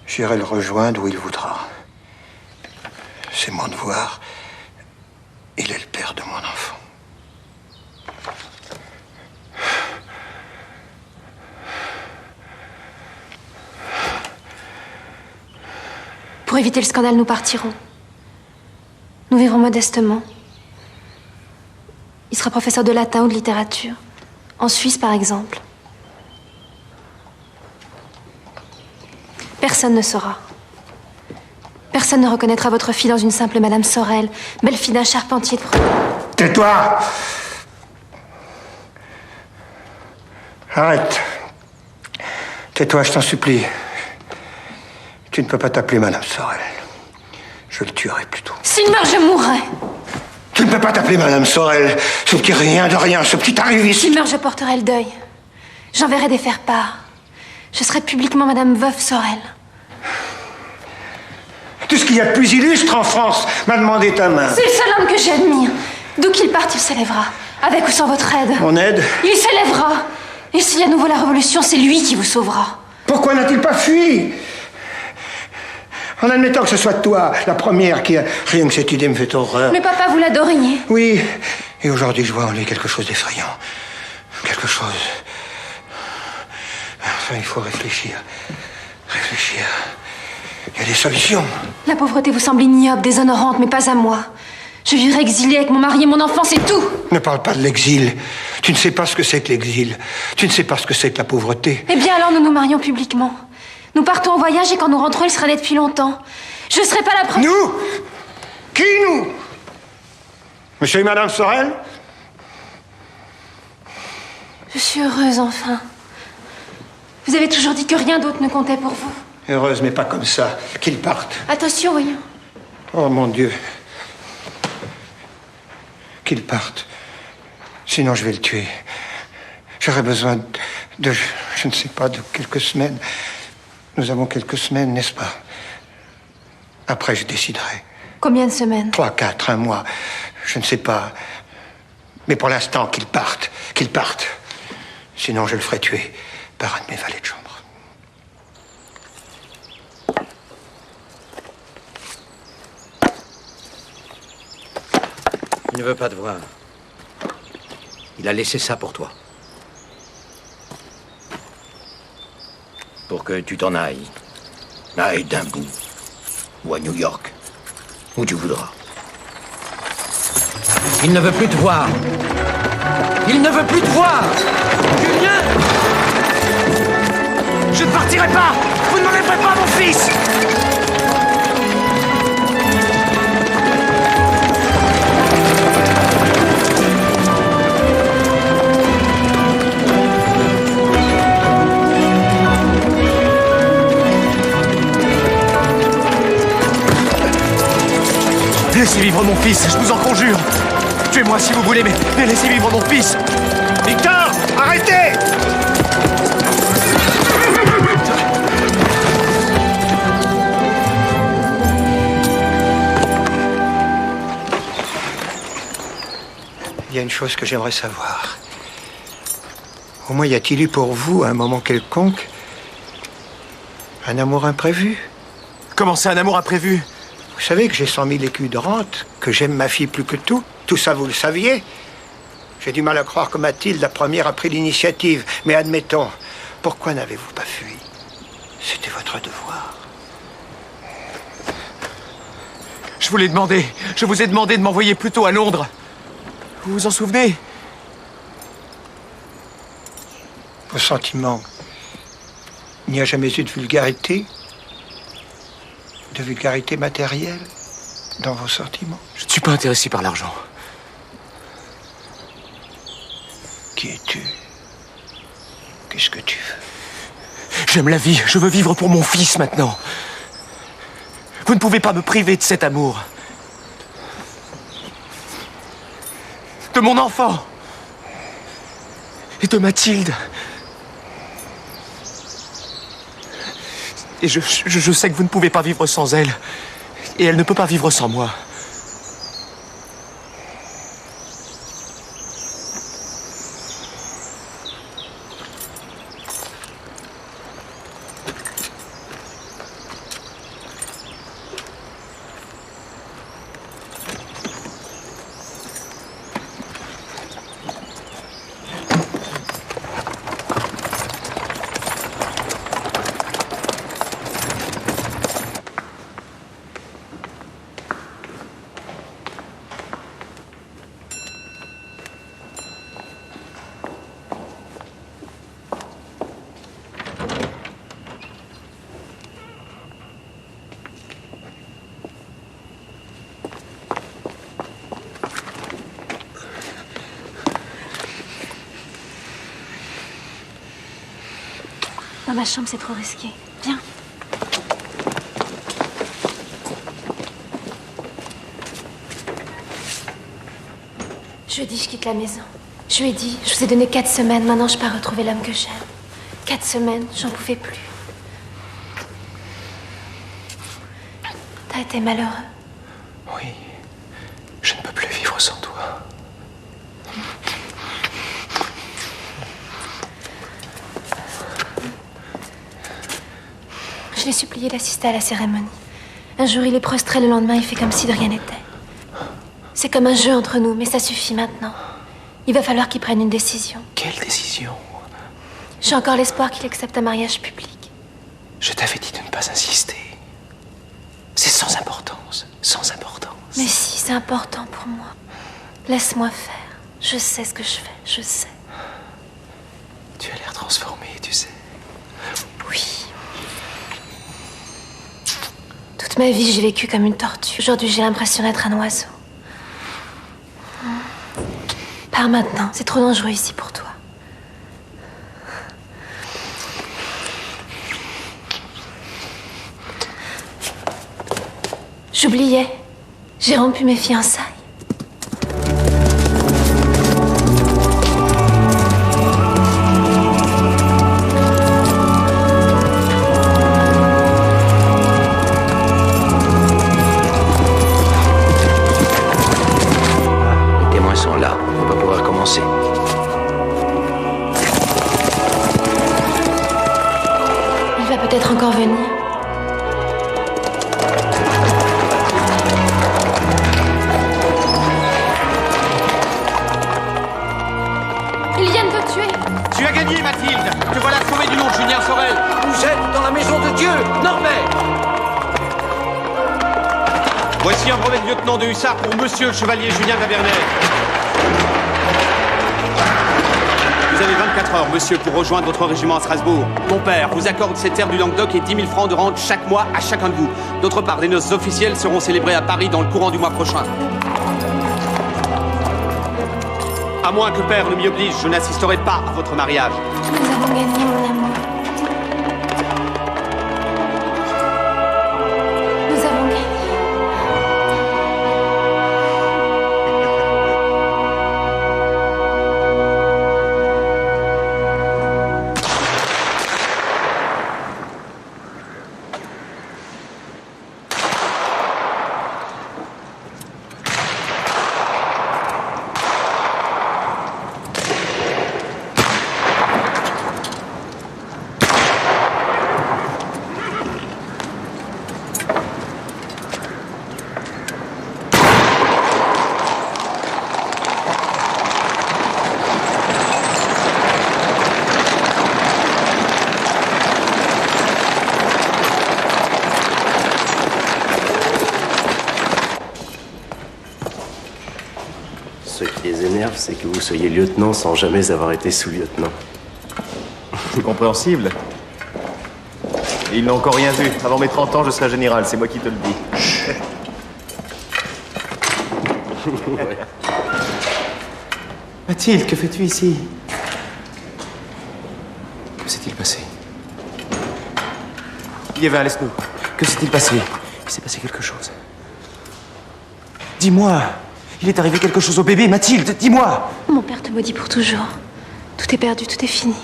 J'irai le rejoindre où il voudra. C'est mon devoir. Il est le père de mon enfant.
Pour éviter le scandale, nous partirons. Nous vivrons modestement. Il sera professeur de latin ou de littérature. En Suisse, par exemple. Personne ne saura. Personne ne reconnaîtra votre fille dans une simple Madame Sorel, belle fille d'un charpentier de Provence.
Tais-toi! Arrête. Tais-toi, je t'en supplie. Tu ne peux pas t'appeler Madame Sorel. Je le tuerai plutôt.
S'il meurt, je mourrai.
Tu ne peux pas t'appeler Madame Sorel, ce petit rien de rien, ce petit arriviste.
S'il meurt, je porterai le deuil. J'enverrai des faire-part. Je serai publiquement Madame Veuve Sorel.
Tout ce qu'il y a de plus illustre en France m'a demandé ta main.
C'est le seul homme que j'admire. D'où qu'il parte, il s'élèvera. Avec ou sans votre aide.
Mon aide?
Il s'élèvera. Et s'il y a à nouveau la révolution, c'est lui qui vous sauvera.
Pourquoi n'a-t-il pas fui? En admettant que ce soit toi, la première qui a... Rien que cette idée me fait horreur.
Mais papa, vous l'adoriez.
Oui. Et aujourd'hui, je vois en lui quelque chose d'effrayant. Quelque chose... Enfin, il faut réfléchir. Réfléchir. Il y a des solutions.
La pauvreté vous semble ignoble, déshonorante, mais pas à moi. Je vivrai exilée avec mon mari et mon enfant, c'est tout.
Ne parle pas de l'exil. Tu ne sais pas ce que c'est que l'exil. Tu ne sais pas ce que c'est que la pauvreté.
Eh bien alors, nous nous marions publiquement. Nous partons en voyage et quand nous rentrons, il sera né depuis longtemps. Je ne serai pas la première...
Nous? Qui, nous? Monsieur et Madame Sorel?
Je suis heureuse, enfin. Vous avez toujours dit que rien d'autre ne comptait pour vous.
Heureuse, mais pas comme ça. Qu'ils partent.
Attention, voyons.
Oh, mon Dieu. Qu'ils partent. Sinon, je vais le tuer. J'aurais besoin de... Je ne sais pas, de quelques semaines. Nous avons quelques semaines, n'est-ce pas? Après, je déciderai.
Combien de semaines?
3, 4, 1 mois. Je ne sais pas. Mais pour l'instant, qu'ils partent. Qu'ils partent. Sinon, je le ferai tuer par un de mes valets de chambre.
Il ne veut pas te voir. Il a laissé ça pour toi. Pour que tu t'en ailles. À Édimbourg. Ou à New York. Où tu voudras. Il ne veut plus te voir. Il ne veut plus te voir.
Julien! Je ne partirai pas! Vous ne m'enlèverez pas mon fils! Laissez vivre mon fils, je vous en conjure. Tuez-moi si vous voulez, mais laissez vivre mon fils.
Victor, arrêtez! Il y a une chose que j'aimerais savoir. Au moins, y a-t-il eu pour vous, à un moment quelconque, un amour imprévu?
Comment ça, un amour imprévu?
Vous savez que j'ai 100 000 écus de rente, que j'aime ma fille plus que tout. Tout ça, vous le saviez. J'ai du mal à croire que Mathilde, la première, a pris l'initiative. Mais admettons, pourquoi n'avez-vous pas fui? C'était votre devoir.
Je vous l'ai demandé. Je vous ai demandé de m'envoyer plus tôt à Londres. Vous vous en souvenez?
Vos sentiments. Il n'y a jamais eu de vulgarité? De vulgarité matérielle dans vos sentiments?
Je ne suis pas intéressé par l'argent.
Qui es-tu? Qu'est-ce que tu veux?
J'aime la vie. Je veux vivre pour mon fils maintenant. Vous ne pouvez pas me priver de cet amour. De mon enfant. Et de Mathilde. Et je sais que vous ne pouvez pas vivre sans elle. Et elle ne peut pas vivre sans moi.
Dans ma chambre, c'est trop risqué. Viens. Je lui ai dit, je quitte la maison. Je lui ai dit, je vous ai donné 4 semaines. Maintenant, je pars retrouver l'homme que j'aime. 4 semaines, j'en pouvais plus. T'as été malheureux.
Oui. Je ne peux plus vivre sans toi.
Je l'ai supplié d'assister à la cérémonie. Un jour, il est prostré, le lendemain, il fait comme si de rien n'était. C'est comme un jeu entre nous, mais ça suffit maintenant. Il va falloir qu'il prenne une décision.
Quelle décision?
J'ai encore l'espoir qu'il accepte un mariage public.
Je t'avais dit de ne pas insister. C'est sans importance. Sans importance.
Mais si, c'est important pour moi. Laisse-moi faire. Je sais ce que je fais, je sais.
Tu as l'air transformée, tu sais.
Oui. Toute ma vie, j'ai vécu comme une tortue. Aujourd'hui, j'ai l'impression d'être un oiseau. Pars maintenant, c'est trop dangereux ici pour toi. J'oubliais. J'ai rompu mes fiançailles. Il va peut-être encore venir. Ils viennent te tuer.
Tu as gagné, Mathilde. Te voilà sauvée du nom de Julien Sorel.
Vous êtes dans la maison de Dieu, Norbert.
Voici un brevet de lieutenant de hussard pour monsieur le chevalier Julien Tavernet. Vous avez 24 heures, monsieur, pour rejoindre votre régiment à Strasbourg. Mon père vous accorde cette terre du Languedoc et 10 000 francs de rente chaque mois à chacun de vous. D'autre part, des noces officielles seront célébrées à Paris dans le courant du mois prochain. À moins que père ne m'y oblige, je n'assisterai pas à votre mariage.
Nous avons gagné, mon amour. Nous avons gagné.
Ce qui les énerve, c'est que vous soyez lieutenant sans jamais avoir été sous-lieutenant.
Compréhensible. Et ils n'ont encore rien vu. Avant mes 30 ans, je serai général, c'est moi qui te le dis.
Ouais.
Mathilde, que fais-tu ici? Que s'est-il passé? Yévin, laisse-nous. Que s'est-il passé? Il s'est passé quelque chose. Dis-moi. Il est arrivé quelque chose au bébé, Mathilde, dis-moi.
Mon père te maudit pour toujours. Tout est perdu, tout est fini.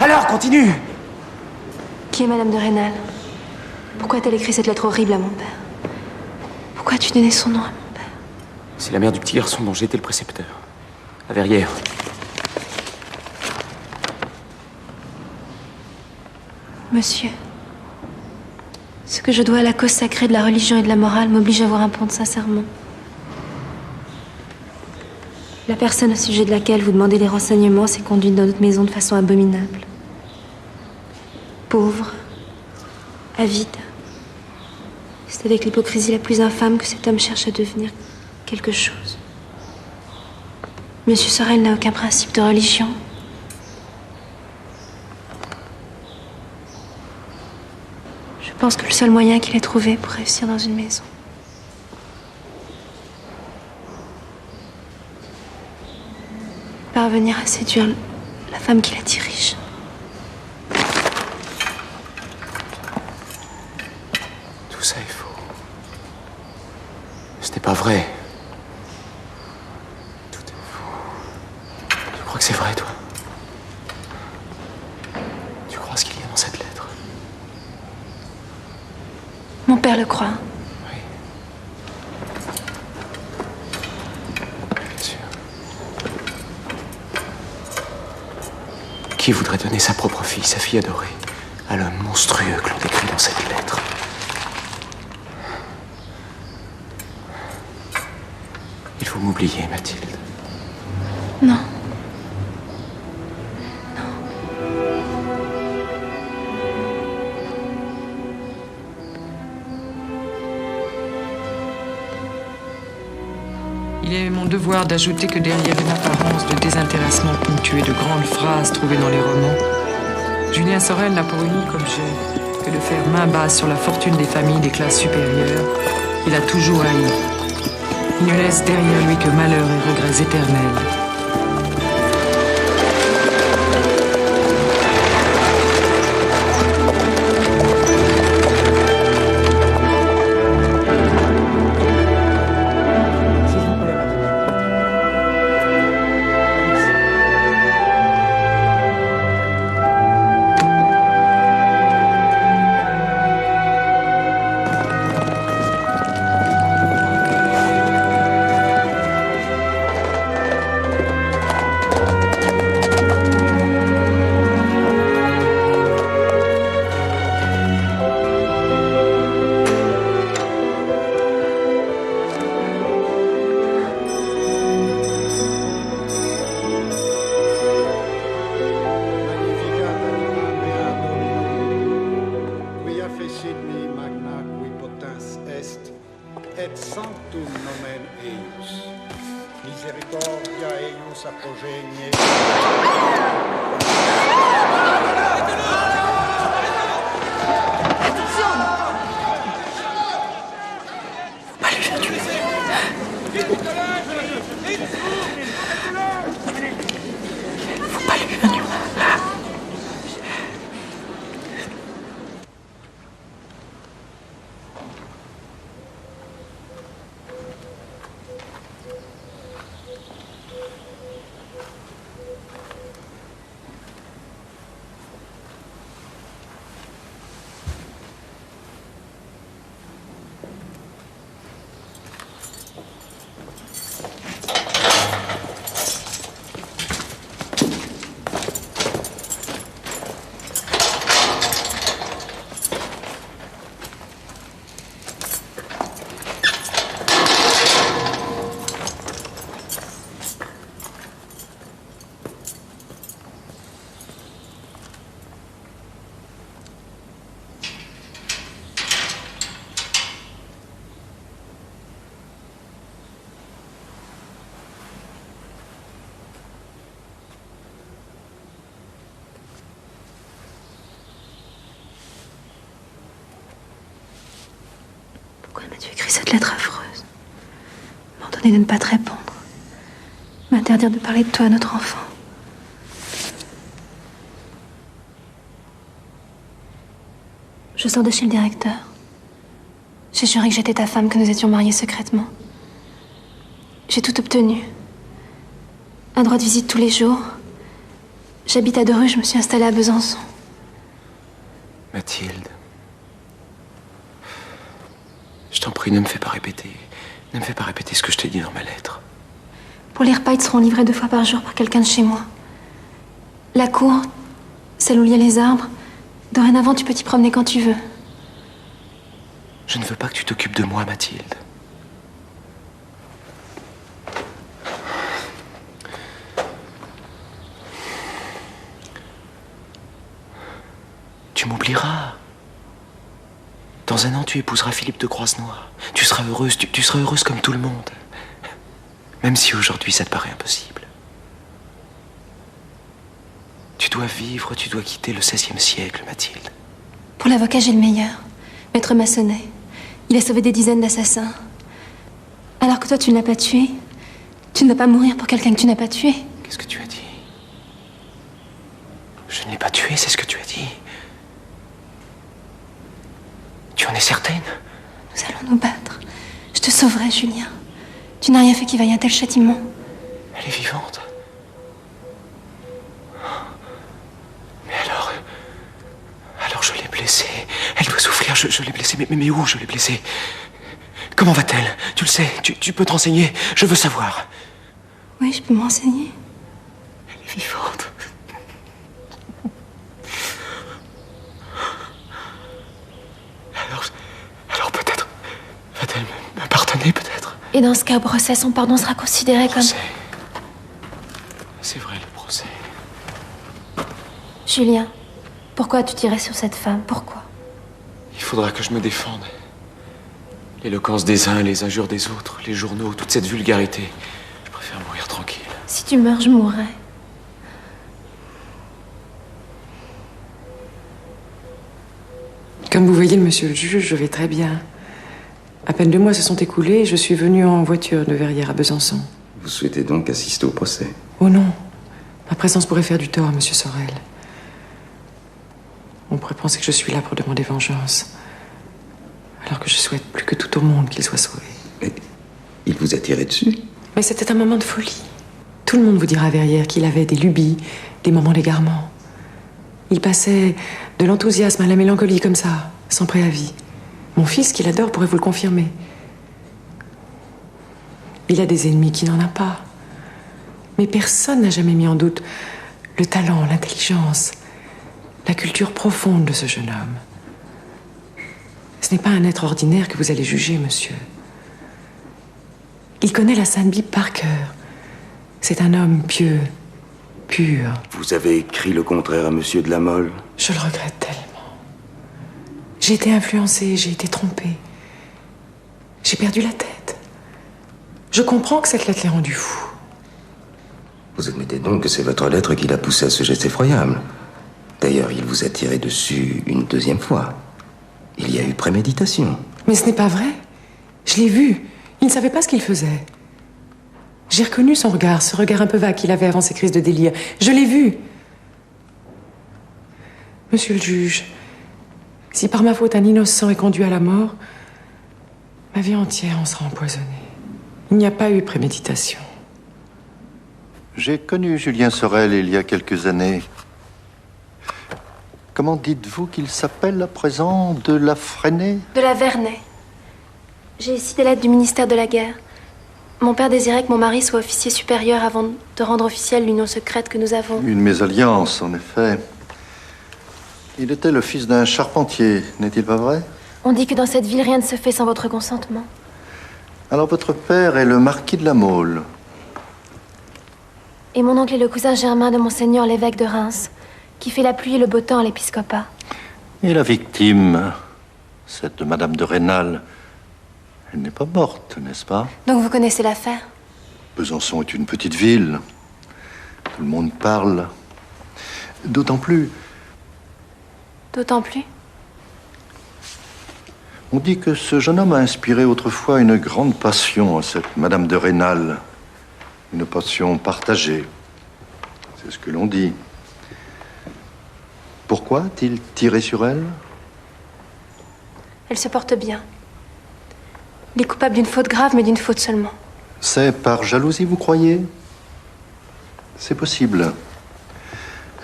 Alors, continue!
Qui est Madame de Rênal? Pourquoi a-t-elle écrit cette lettre horrible à mon père? Pourquoi as-tu donné son nom à mon père?
C'est la mère du petit garçon dont j'étais le précepteur. À Verrières.
Monsieur, ce que je dois à la cause sacrée de la religion et de la morale m'oblige à vous répondre sincèrement. La personne au sujet de laquelle vous demandez des renseignements s'est conduite dans notre maison de façon abominable. Pauvre, avide. C'est avec l'hypocrisie la plus infâme que cet homme cherche à devenir quelque chose. Monsieur Sorel n'a aucun principe de religion. Je pense que le seul moyen qu'il ait trouvé pour réussir dans une maison, parvenir à séduire la femme qui la dirige.
Tout ça est faux. Ce n'est pas vrai. Tout est faux. Tu crois que c'est vrai, toi? Tu crois ce qu'il y a dans cette lettre?
Mon père le croit.
Qui voudrait donner sa propre fille, sa fille adorée, à l'homme monstrueux que l'on décrit dans cette lettre? Il faut m'oublier, Mathilde.
Non.
Il est mon devoir d'ajouter que derrière une apparence de désintéressement ponctué de grandes phrases trouvées dans les romans, Julien Sorel n'a pour unique objet que de faire main basse sur la fortune des familles des classes supérieures qu'il a toujours haï. Il ne laisse derrière lui que malheur et regrets éternels.
Pourquoi m'as-tu écrit cette lettre affreuse? M'ordonner de ne pas te répondre. M'interdire de parler de toi à notre enfant. Je sors de chez le directeur. J'ai juré que j'étais ta femme, que nous étions mariés secrètement. J'ai tout obtenu. Un droit de visite tous les jours. J'habite à Dreux, je me suis installée à Besançon.
Mathilde. Je t'en prie, ne me fais pas répéter. Ne me fais pas répéter ce que je t'ai dit dans ma lettre.
Pour les repas, ils seront livrés 2 fois par jour par quelqu'un de chez moi. La cour, celle où il y a les arbres, dorénavant, tu peux t'y promener quand tu veux.
Je ne veux pas que tu t'occupes de moi, Mathilde. Tu m'oublieras. Dans un an, tu épouseras Philippe de Croisenois. Tu seras heureuse, tu seras heureuse comme tout le monde. Même si aujourd'hui, ça te paraît impossible. Tu dois vivre, tu dois quitter le XVIe siècle, Mathilde.
Pour l'avocat, j'ai le meilleur. Maître Massonnet. Il a sauvé des dizaines d'assassins. Alors que toi, tu ne l'as pas tué. Tu ne vas pas mourir pour quelqu'un que tu n'as pas tué.
Qu'est-ce que tu as dit? Je ne l'ai pas tué, c'est ce que tu as dit. Tu en es certaine?
Nous allons nous battre. Je te sauverai, Julien. Tu n'as rien fait qui vaille un tel châtiment.
Elle est vivante. Mais alors je l'ai blessée. Elle doit souffrir, je l'ai blessée. Mais où je l'ai blessée? Comment va-t-elle? Tu le sais, tu peux te renseigner. Je veux savoir.
Oui, je peux me renseigner.
Elle est vivante. Alors peut-être va-t-elle me pardonner, peut-être?
Et dans ce cas, au procès, son pardon sera considéré comme...
C'est vrai, le procès.
Julien, pourquoi tu tirais sur cette femme? Pourquoi?
Il faudra que je me défende. L'éloquence des uns, les injures des autres, les journaux, toute cette vulgarité. Je préfère mourir tranquille.
Si tu meurs, je mourrai.
Comme vous voyez, monsieur le juge, je vais très bien. À peine 2 mois se sont écoulés et je suis venue en voiture de Verrières à Besançon.
Vous souhaitez donc assister au procès?
Oh non. Ma présence pourrait faire du tort à monsieur Sorel. On pourrait penser que je suis là pour demander vengeance. Alors que je souhaite plus que tout au monde qu'il soit sauvé.
Mais il vous a tiré dessus?
Mais c'était un moment de folie. Tout le monde vous dira à Verrières qu'il avait des lubies, des moments d'égarement. Il passait de l'enthousiasme à la mélancolie comme ça, sans préavis. Mon fils, qu'il adore, pourrait vous le confirmer. Il a des ennemis qui n'en a pas. Mais personne n'a jamais mis en doute le talent, l'intelligence, la culture profonde de ce jeune homme. Ce n'est pas un être ordinaire que vous allez juger, monsieur. Il connaît la Sainte Bible par cœur. C'est un homme pieux, pur.
Vous avez écrit le contraire à monsieur de la Mole?
Je le regrette tellement. J'ai été influencée, j'ai été trompée. J'ai perdu la tête. Je comprends que cette lettre l'ait rendu fou.
Vous admettez donc que c'est votre lettre qui l'a poussé à ce geste effroyable. D'ailleurs, il vous a tiré dessus une 2e fois. Il y a eu préméditation.
Mais ce n'est pas vrai. Je l'ai vu. Il ne savait pas ce qu'il faisait. J'ai reconnu son regard, ce regard un peu vague qu'il avait avant ses crises de délire. Je l'ai vu. Monsieur le juge, si par ma faute un innocent est conduit à la mort, ma vie entière en sera empoisonnée. Il n'y a pas eu préméditation.
J'ai connu Julien Sorel il y a quelques années. Comment dites-vous qu'il s'appelle à présent? De la Fresnay?
De la Vernay. J'ai ici des lettres du ministère de la Guerre. Mon père désirait que mon mari soit officier supérieur avant de rendre officielle l'union secrète que nous avons.
Une mésalliance, en effet. Il était le fils d'un charpentier, n'est-il pas vrai?
On dit que dans cette ville, rien ne se fait sans votre consentement.
Alors votre père est le marquis de la Mole.
Et mon oncle est le cousin germain de Monseigneur l'évêque de Reims, qui fait la pluie et le beau temps à l'épiscopat.
Et la victime, cette Madame de Rênal, elle n'est pas morte, n'est-ce pas?
Donc vous connaissez l'affaire?
Besançon est une petite ville. Tout le monde parle. D'autant plus...
D'autant plus?
On dit que ce jeune homme a inspiré autrefois une grande passion à cette Madame de Rênal. Une passion partagée. C'est ce que l'on dit. Pourquoi a-t-il tiré sur elle?
Elle se porte bien. Il est coupable d'une faute grave, mais d'une faute seulement.
C'est par jalousie, vous croyez? C'est possible.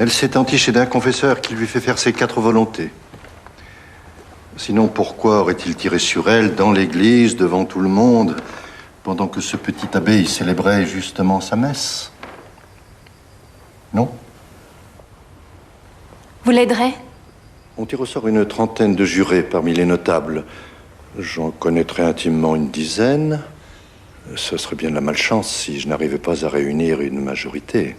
Elle s'est entichée d'un confesseur qui lui fait faire ses 4 volontés. Sinon, pourquoi aurait-il tiré sur elle dans l'église, devant tout le monde, pendant que ce petit abbé y célébrait justement sa messe? Non?
Vous l'aiderez?
On tire au sort une trentaine de jurés parmi les notables. J'en connaîtrais intimement une dizaine. Ce serait bien de la malchance si je n'arrivais pas à réunir une majorité.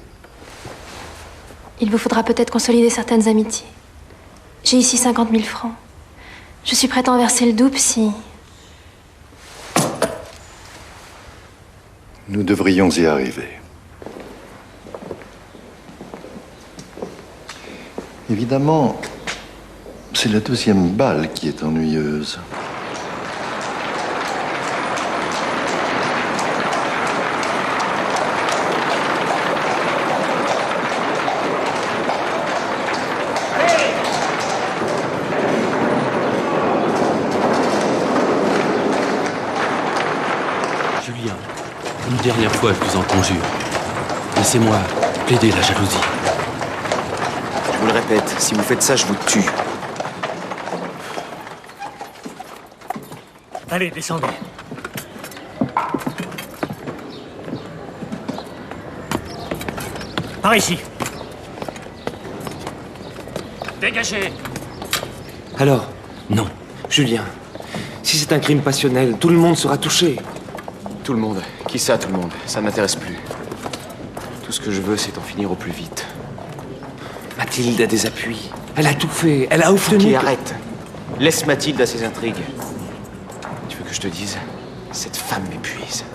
Il vous faudra peut-être consolider certaines amitiés. J'ai ici 50 000 francs. Je suis prête à en verser le double si...
Nous devrions y arriver. Évidemment, c'est la deuxième balle qui est ennuyeuse.
Julien, une dernière fois, je vous en conjure. Laissez-moi plaider la jalousie.
Je vous le répète, si vous faites ça, je vous tue.
Allez, descendez. Par ici. Dégagez.
Alors, non. Julien, si c'est un crime passionnel, tout le monde sera touché.
Tout le monde. Qui ça, tout le monde? Ça ne m'intéresse plus. Tout ce que je veux, c'est en finir au plus vite.
Mathilde a des appuis. Elle a tout fait. Elle a obtenu...
Fouquet, arrête. Laisse Mathilde à ses intrigues. Tu veux que je te dise? Cette femme m'épuise.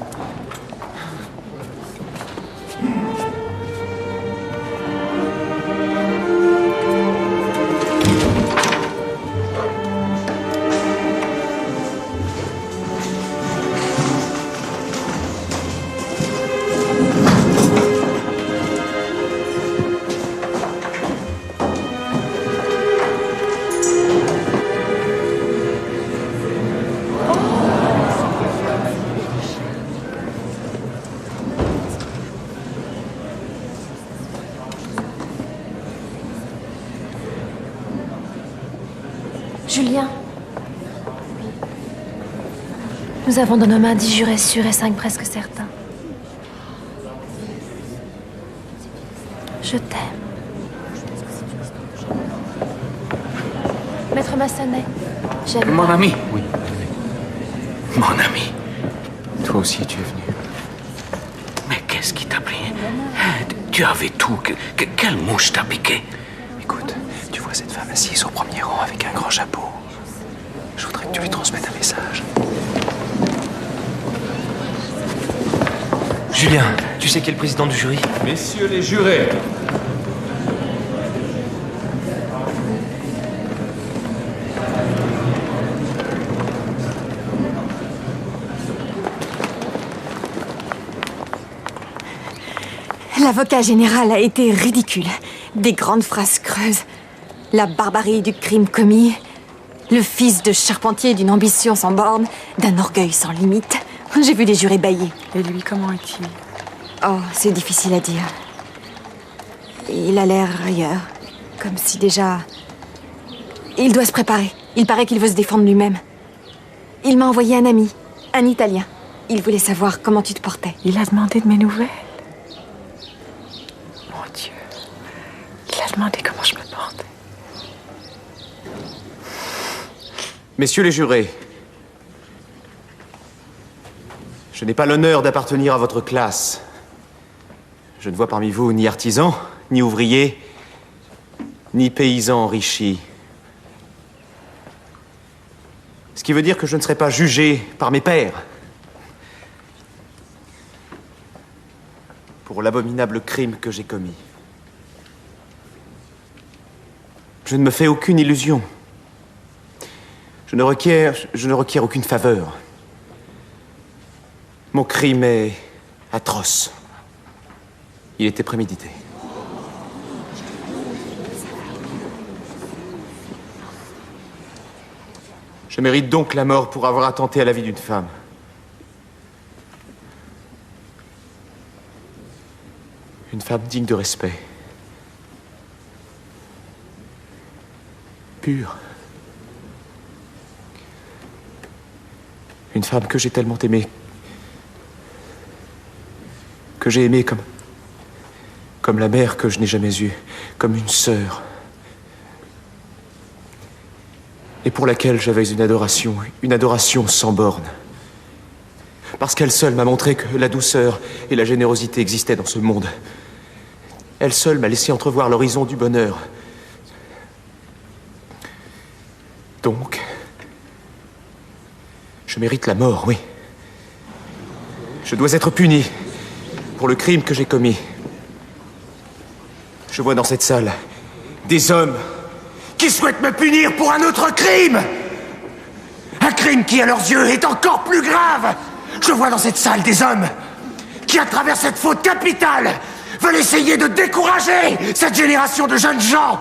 Julien. Nous avons dans nos mains 10 jurés sûrs et 5 presque certains. Je t'aime. Maître Massenet, j'aime.
Mon ami.
Oui.
Mon ami.
Toi aussi, tu es venu.
Mais qu'est-ce qui t'a pris? Tu avais tout. Quelle mouche t'a piqué?
Écoute, tu vois cette femme assise au premier rang avec un grand chapeau. Je voudrais que tu lui transmettes un message.
Julien, tu sais qui est le président du jury?
Messieurs les jurés,
L'avocat général a été ridicule. Des grandes phrases creuses. La barbarie du crime commis. Le fils de charpentier d'une ambition sans borne. D'un orgueil sans limite. J'ai vu des jurés bâiller.
Et lui, comment est-il?
Oh, c'est difficile à dire. Il a l'air ailleurs. Comme si déjà... Il doit se préparer. Il paraît qu'il veut se défendre lui-même. Il m'a envoyé un ami. Un Italien. Il voulait savoir comment tu te portais.
Il a demandé de mes nouvelles. Dieu. Il a demandé comment je me portais.
Messieurs les jurés, je n'ai pas l'honneur d'appartenir à votre classe. Je ne vois parmi vous ni artisans, ni ouvriers, ni paysans enrichis. Ce qui veut dire que je ne serai pas jugé par mes pairs pour l'abominable crime que j'ai commis. Je ne me fais aucune illusion. Je ne requiers aucune faveur. Mon crime est atroce. Il était prémédité. Je mérite donc la mort pour avoir attenté à la vie d'une femme. Une femme digne de respect.
pure. Une femme que j'ai tellement aimée. Que j'ai aimée comme la mère que je n'ai jamais eue. Comme une sœur. Et pour laquelle j'avais une adoration sans borne. Parce qu'elle seule m'a montré que la douceur et la générosité existaient dans ce monde. Elle seule m'a laissé entrevoir l'horizon du bonheur. Donc, je mérite la mort, oui. Je dois être puni pour le crime que j'ai commis. Je vois dans cette salle des hommes qui souhaitent me punir pour un autre crime. Un crime qui, à leurs yeux, est encore plus grave. Je vois dans cette salle des hommes qui, à travers cette faute capitale, veulent essayer de décourager cette génération de jeunes gens.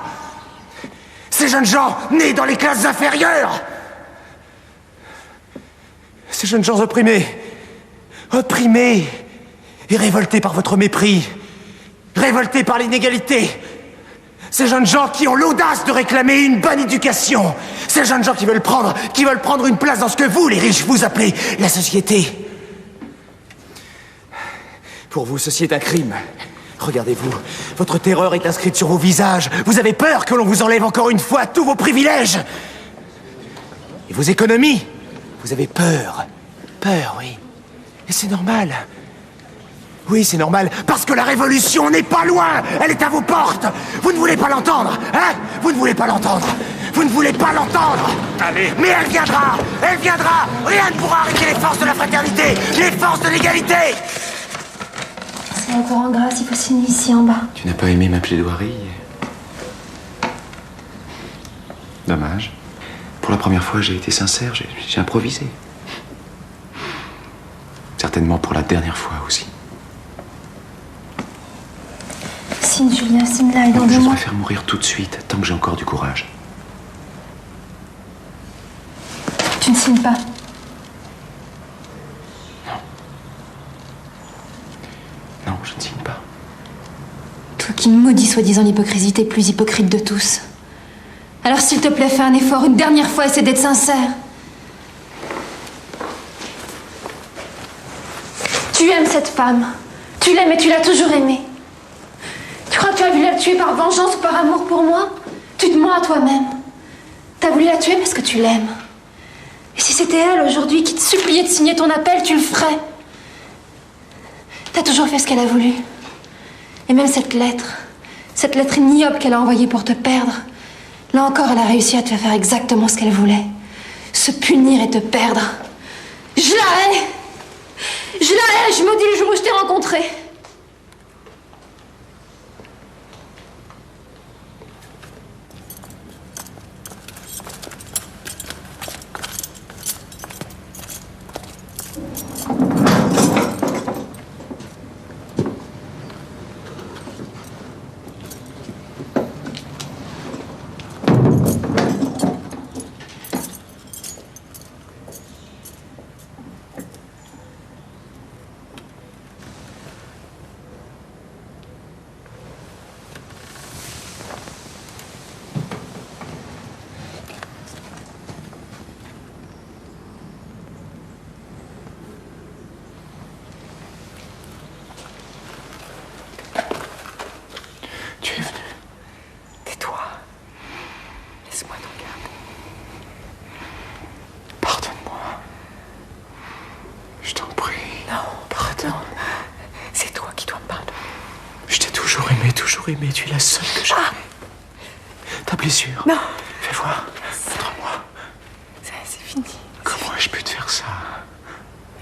Ces jeunes gens nés dans les classes inférieures. Ces jeunes gens opprimés et révoltés par votre mépris, révoltés par l'inégalité. Ces jeunes gens qui ont l'audace de réclamer une bonne éducation. Ces jeunes gens qui veulent prendre une place dans ce que vous, les riches, vous appelez la société. Pour vous, ceci est un crime. Regardez-vous, votre terreur est inscrite sur vos visages. Vous avez peur que l'on vous enlève encore une fois tous vos privilèges. Et vos économies. Vous avez peur. Peur, oui. Et c'est normal. Oui, c'est normal, parce que la révolution n'est pas loin. Elle est à vos portes. Vous ne voulez pas l'entendre, hein? Vous ne voulez pas l'entendre. Vous ne voulez pas l'entendre.
Allez.
Mais elle viendra. Elle viendra. Rien ne pourra arrêter les forces de la fraternité, les forces de l'égalité.
C'est encore en grâce, il faut signer ici en bas.
Tu n'as pas aimé ma plaidoirie? Dommage. Pour la première fois, j'ai été sincère, j'ai improvisé. Certainement pour la dernière fois aussi.
Signe, Julien, signe là et dans 2
Je
mois.
préfère mourir tout de suite, tant que j'ai encore du courage.
Tu ne signes pas.
Non, je ne signe pas.
Toi qui maudis soi-disant l'hypocrisie, t'es plus hypocrite de tous. Alors s'il te plaît, fais un effort, une dernière fois, essaie d'être sincère. Tu aimes cette femme. Tu l'aimes et tu l'as toujours aimée. Tu crois que tu as voulu la tuer par vengeance ou par amour pour moi? Tu te mens à toi-même. T'as voulu la tuer parce que tu l'aimes. Et si c'était elle aujourd'hui qui te suppliait de signer ton appel, tu le ferais. T'as toujours fait ce qu'elle a voulu. Et même cette lettre ignoble qu'elle a envoyée pour te perdre, là encore, elle a réussi à te faire exactement ce qu'elle voulait. Se punir et te perdre. Je la hais! Je la hais! Je maudis le jour où je t'ai rencontré.
Mais tu es la seule que j'aime. Ta blessure.
Non.
Fais voir. Montre-moi.
C'est fini.
Comment ai-je pu te faire ça?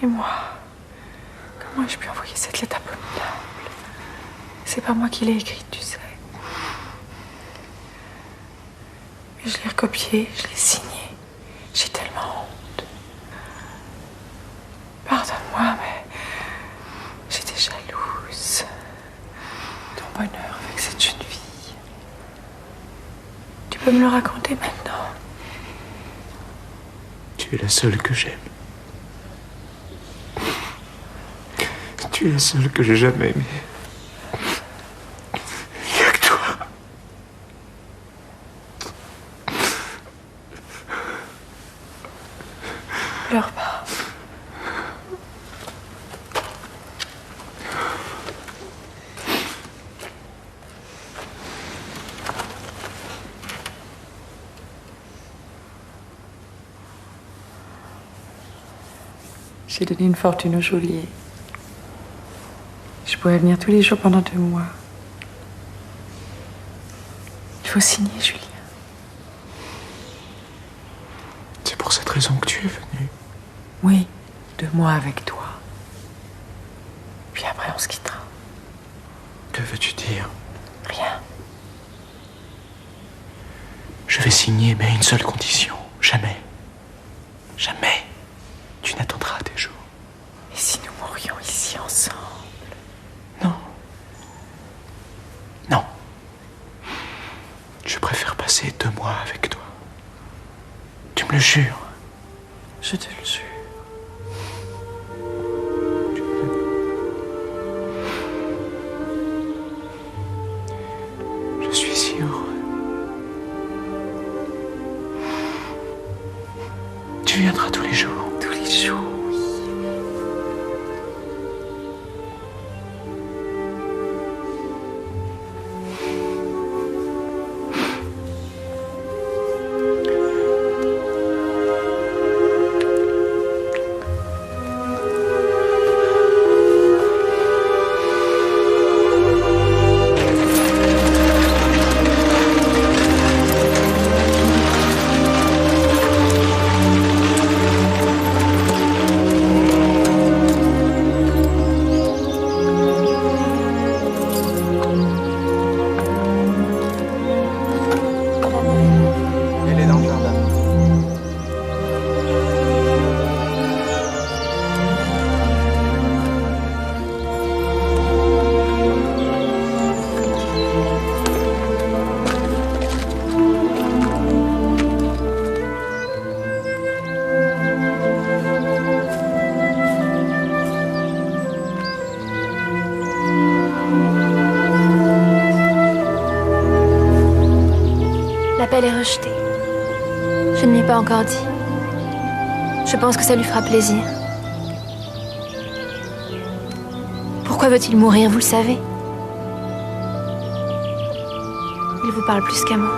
Et moi? Comment ai-je pu envoyer cette lettre abominable? C'est pas moi qui l'ai écrite, tu sais. Mais je l'ai recopiée, je l'ai signée. J'ai tellement honte. Pardonne-moi, mais j'étais jalouse. Ton bonheur avec cette jeune fille. Tu peux me le raconter maintenant?
Tu es la seule que j'aime. Tu es la seule que j'ai jamais aimée. Il n'y a que toi.
J'ai donné une fortune au geôlier. Je pourrais venir tous les jours pendant 2 mois. Il faut signer, Julien.
C'est pour cette raison que tu es venu.
Oui, 2 mois avec toi. Puis après, on se quittera.
Que veux-tu dire?
Rien.
Je vais signer, mais à une seule condition. Jamais. Jamais. Tu n'attendras tes jours.
Et si nous mourions ici ensemble?
Non. Je préfère passer 2 mois avec toi. Tu me le jures?
Je te le jure.
Je suis si heureux. Tu viendras tous les jours.
Tous les jours, oui.
L'appel est rejeté. Je ne lui ai pas encore dit. Je pense que ça lui fera plaisir. Pourquoi veut-il mourir, vous le savez? Il vous parle plus qu'à moi.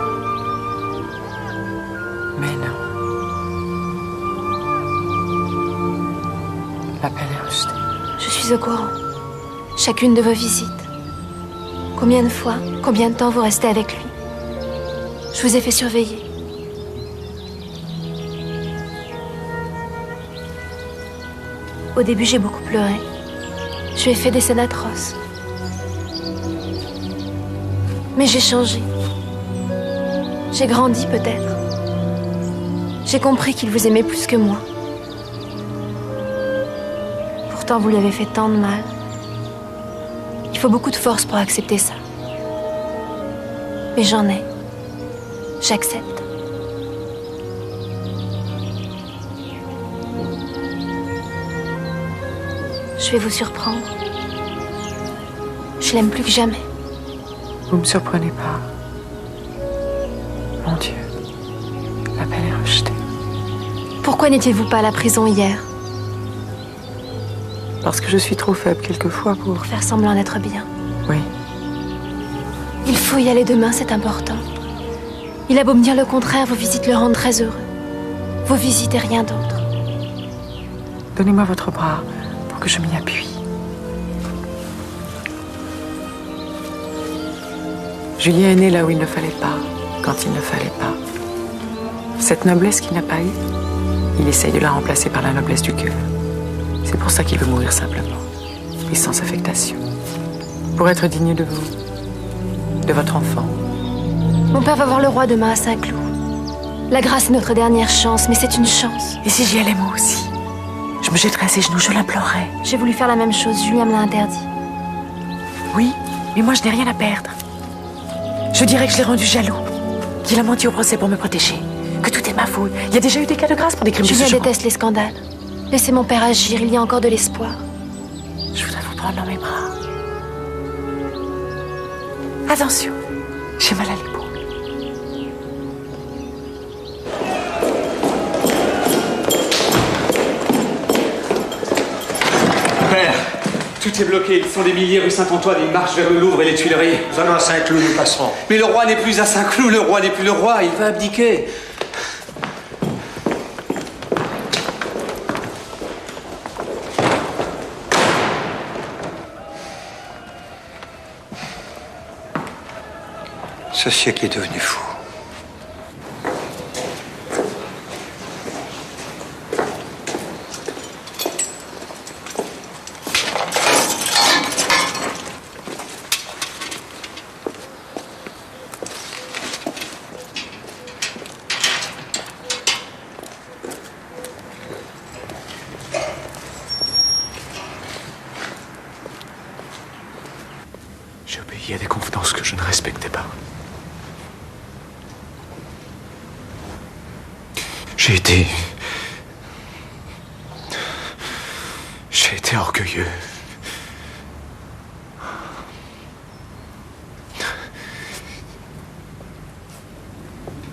Mais non. L'appel est rejeté.
Je suis au courant. Chacune de vos visites. Combien de fois, combien de temps vous restez avec lui? Je vous ai fait surveiller. Au début, j'ai beaucoup pleuré. Je lui ai fait des scènes atroces. Mais j'ai changé. J'ai grandi, peut-être. J'ai compris qu'il vous aimait plus que moi. Pourtant, vous lui avez fait tant de mal. Il faut beaucoup de force pour accepter ça. Mais j'en ai. J'accepte. Je vais vous surprendre. Je l'aime plus que jamais.
Vous me surprenez pas. Mon Dieu. L'appel est rejeté.
Pourquoi n'étiez-vous pas à la prison hier?
Parce que je suis trop faible quelquefois pour
faire semblant d'être bien.
Oui.
Il faut y aller demain, c'est important. Il a beau me dire le contraire, vos visites le rendent très heureux. Vos visites et rien d'autre.
Donnez-moi votre bras pour que je m'y appuie. Julien est né là où il ne fallait pas, quand il ne fallait pas. Cette noblesse qu'il n'a pas eue, il essaye de la remplacer par la noblesse du cœur. C'est pour ça qu'il veut mourir simplement, et sans affectation. Pour être digne de vous, de votre enfant.
Mon père va voir le roi demain à Saint-Cloud. La grâce est notre dernière chance, mais c'est une chance.
Et si j'y allais moi aussi? Je me jetterais à ses genoux, je l'implorerais.
J'ai voulu faire la même chose, Julien me l'a interdit.
Oui, mais moi je n'ai rien à perdre. Je dirais que je l'ai rendu jaloux, qu'il a menti au procès pour me protéger, que tout est ma faute. Il y a déjà eu des cas de grâce pour des crimes de ce genre.
Julien déteste les scandales. Laissez mon père agir, il y a encore de l'espoir.
Je voudrais vous prendre dans mes bras. Attention, j'ai mal à l'épaule.
Père, tout est bloqué. Ils sont des milliers rue Saint-Antoine. Ils marchent vers le Louvre et les Tuileries.
Nous allons à Saint-Cloud, nous passerons.
Mais le roi n'est plus à Saint-Cloud. Le roi n'est plus le roi. Il va abdiquer.
associé qui est devenu fou.
J'ai obéi à des convenances que je ne respectais pas. J'ai été orgueilleux.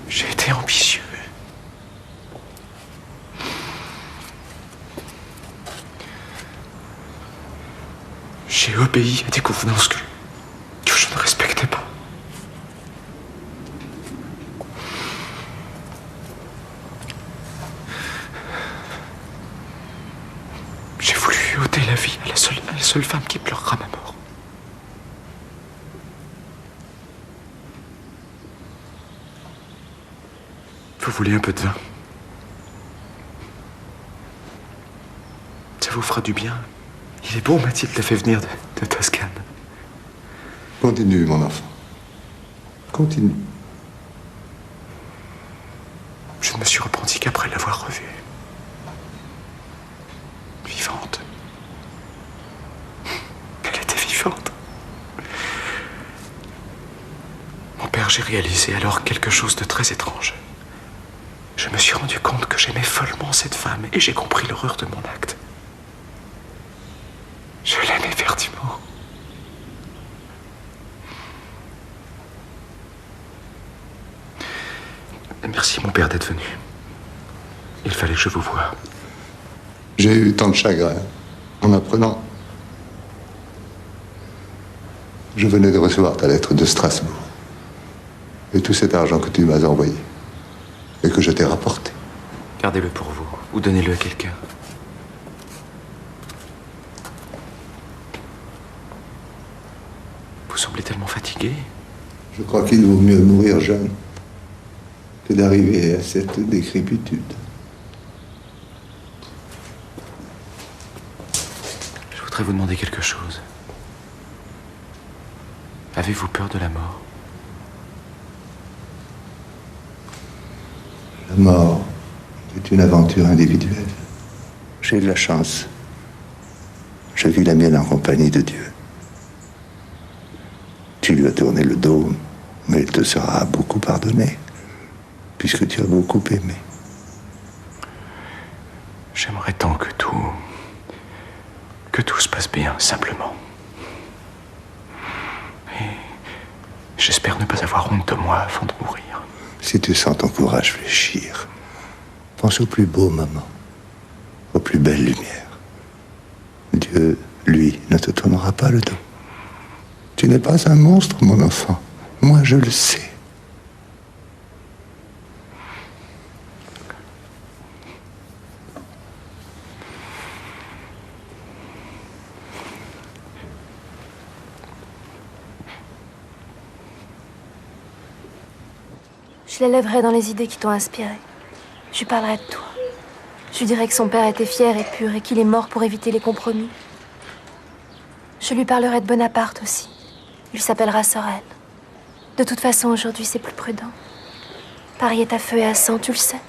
J'ai été ambitieux. J'ai obéi à des convenances que je ne respectais pas. J'ai voulu ôter la vie à la seule femme qui pleurera ma mort. Vous voulez un peu de vin? Ça vous fera du bien. Il est bon, Mathilde l'a fait venir de Toscane.
Continue, mon enfant. Continue.
Je ne me suis repenti qu'après l'avoir revue. Vivante. Elle était vivante. Mon père, j'ai réalisé alors quelque chose de très étrange. Je me suis rendu compte que j'aimais follement cette femme et j'ai compris l'horreur de mon acte. Je l'aimais éperdument. Merci, mon père, d'être venu. Il fallait que je vous voie.
J'ai eu tant de chagrin en apprenant. Je venais de recevoir ta lettre de Strasbourg. Et tout cet argent que tu m'as envoyé. Et que je t'ai rapporté.
Gardez-le pour vous, ou donnez-le à quelqu'un. Vous semblez tellement fatigué.
Je crois qu'il vaut mieux mourir jeune que d'arriver à cette décrépitude.
Je voudrais vous demander quelque chose. Avez-vous peur de la mort?
La mort est une aventure individuelle. J'ai eu de la chance. Je vis la mienne en compagnie de Dieu. Tu lui as tourné le dos, mais il te sera beaucoup pardonné, puisque tu as beaucoup aimé.
J'aimerais tant que tout se passe bien, simplement. Et j'espère ne pas avoir honte de moi avant de mourir.
Si tu sens ton courage fléchir, pense au plus beau moment, aux plus belles lumières. Dieu, lui, ne te tournera pas le dos. Tu n'es pas un monstre, mon enfant. Moi, je le sais.
Je l'élèverai dans les idées qui t'ont inspiré. Je lui parlerai de toi. Je lui dirai que son père était fier et pur et qu'il est mort pour éviter les compromis. Je lui parlerai de Bonaparte aussi. Il s'appellera Sorel. De toute façon, aujourd'hui, c'est plus prudent. Paris est à feu et à sang, tu le sais.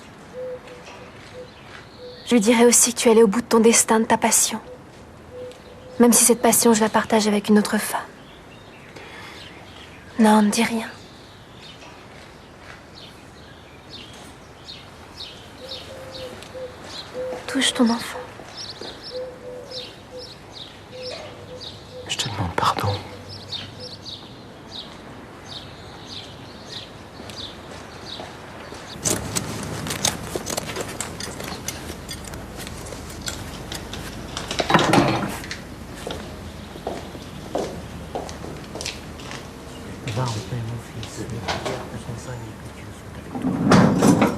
Je lui dirai aussi que tu es allé au bout de ton destin, de ta passion. Même si cette passion, je la partage avec une autre femme. Non, ne dis rien. Touche ton enfant.
Je te demande pardon.
Va en paix, mon fils. Que son sang et que Dieu soit avec toi.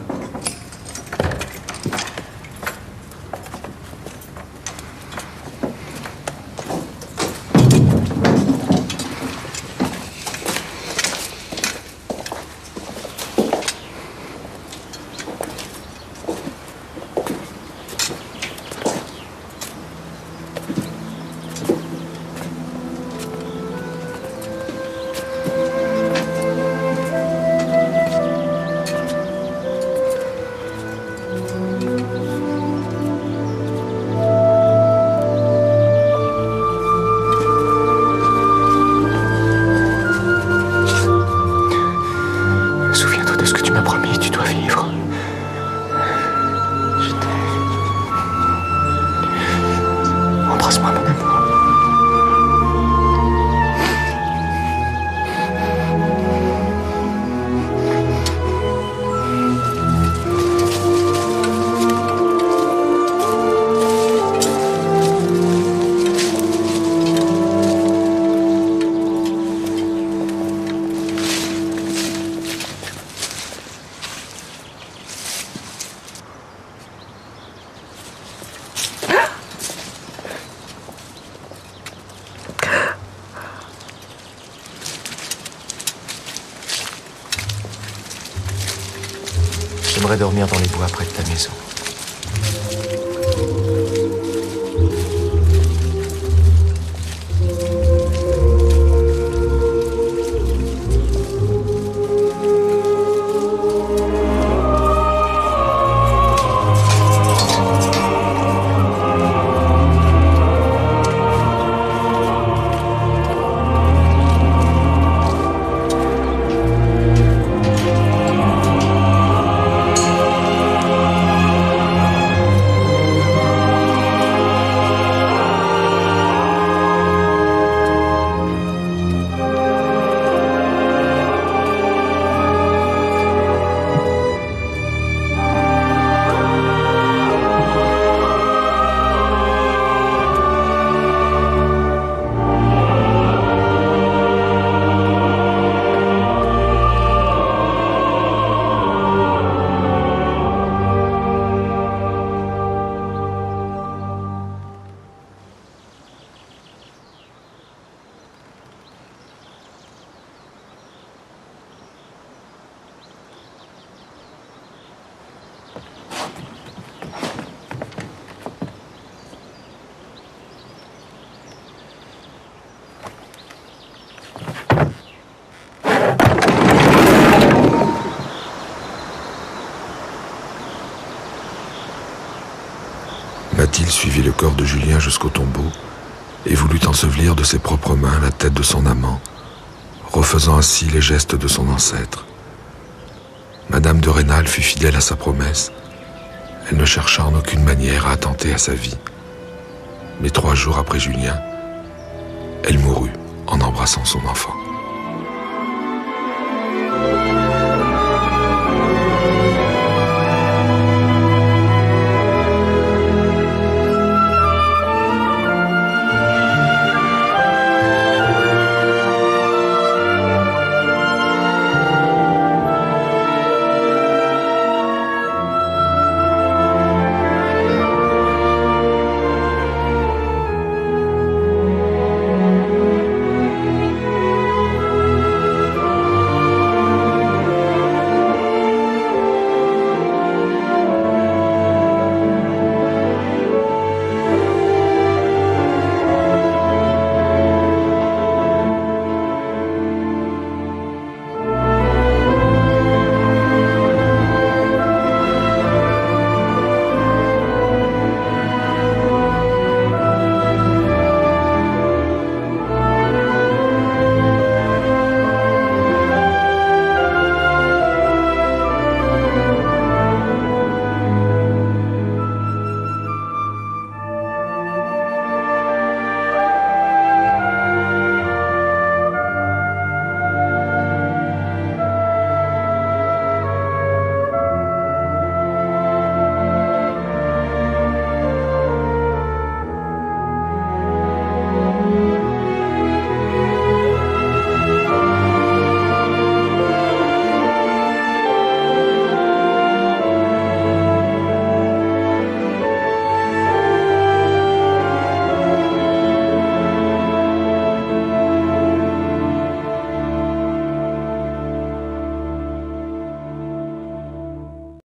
J'aimerais dormir dans les bois près de ta maison.
Mathilde suivit le corps de Julien jusqu'au tombeau et voulut ensevelir de ses propres mains la tête de son amant, refaisant ainsi les gestes de son ancêtre. Madame de Rênal fut fidèle à sa promesse. Elle ne chercha en aucune manière à attenter à sa vie. Mais 3 jours après Julien, elle mourut en embrassant son enfant.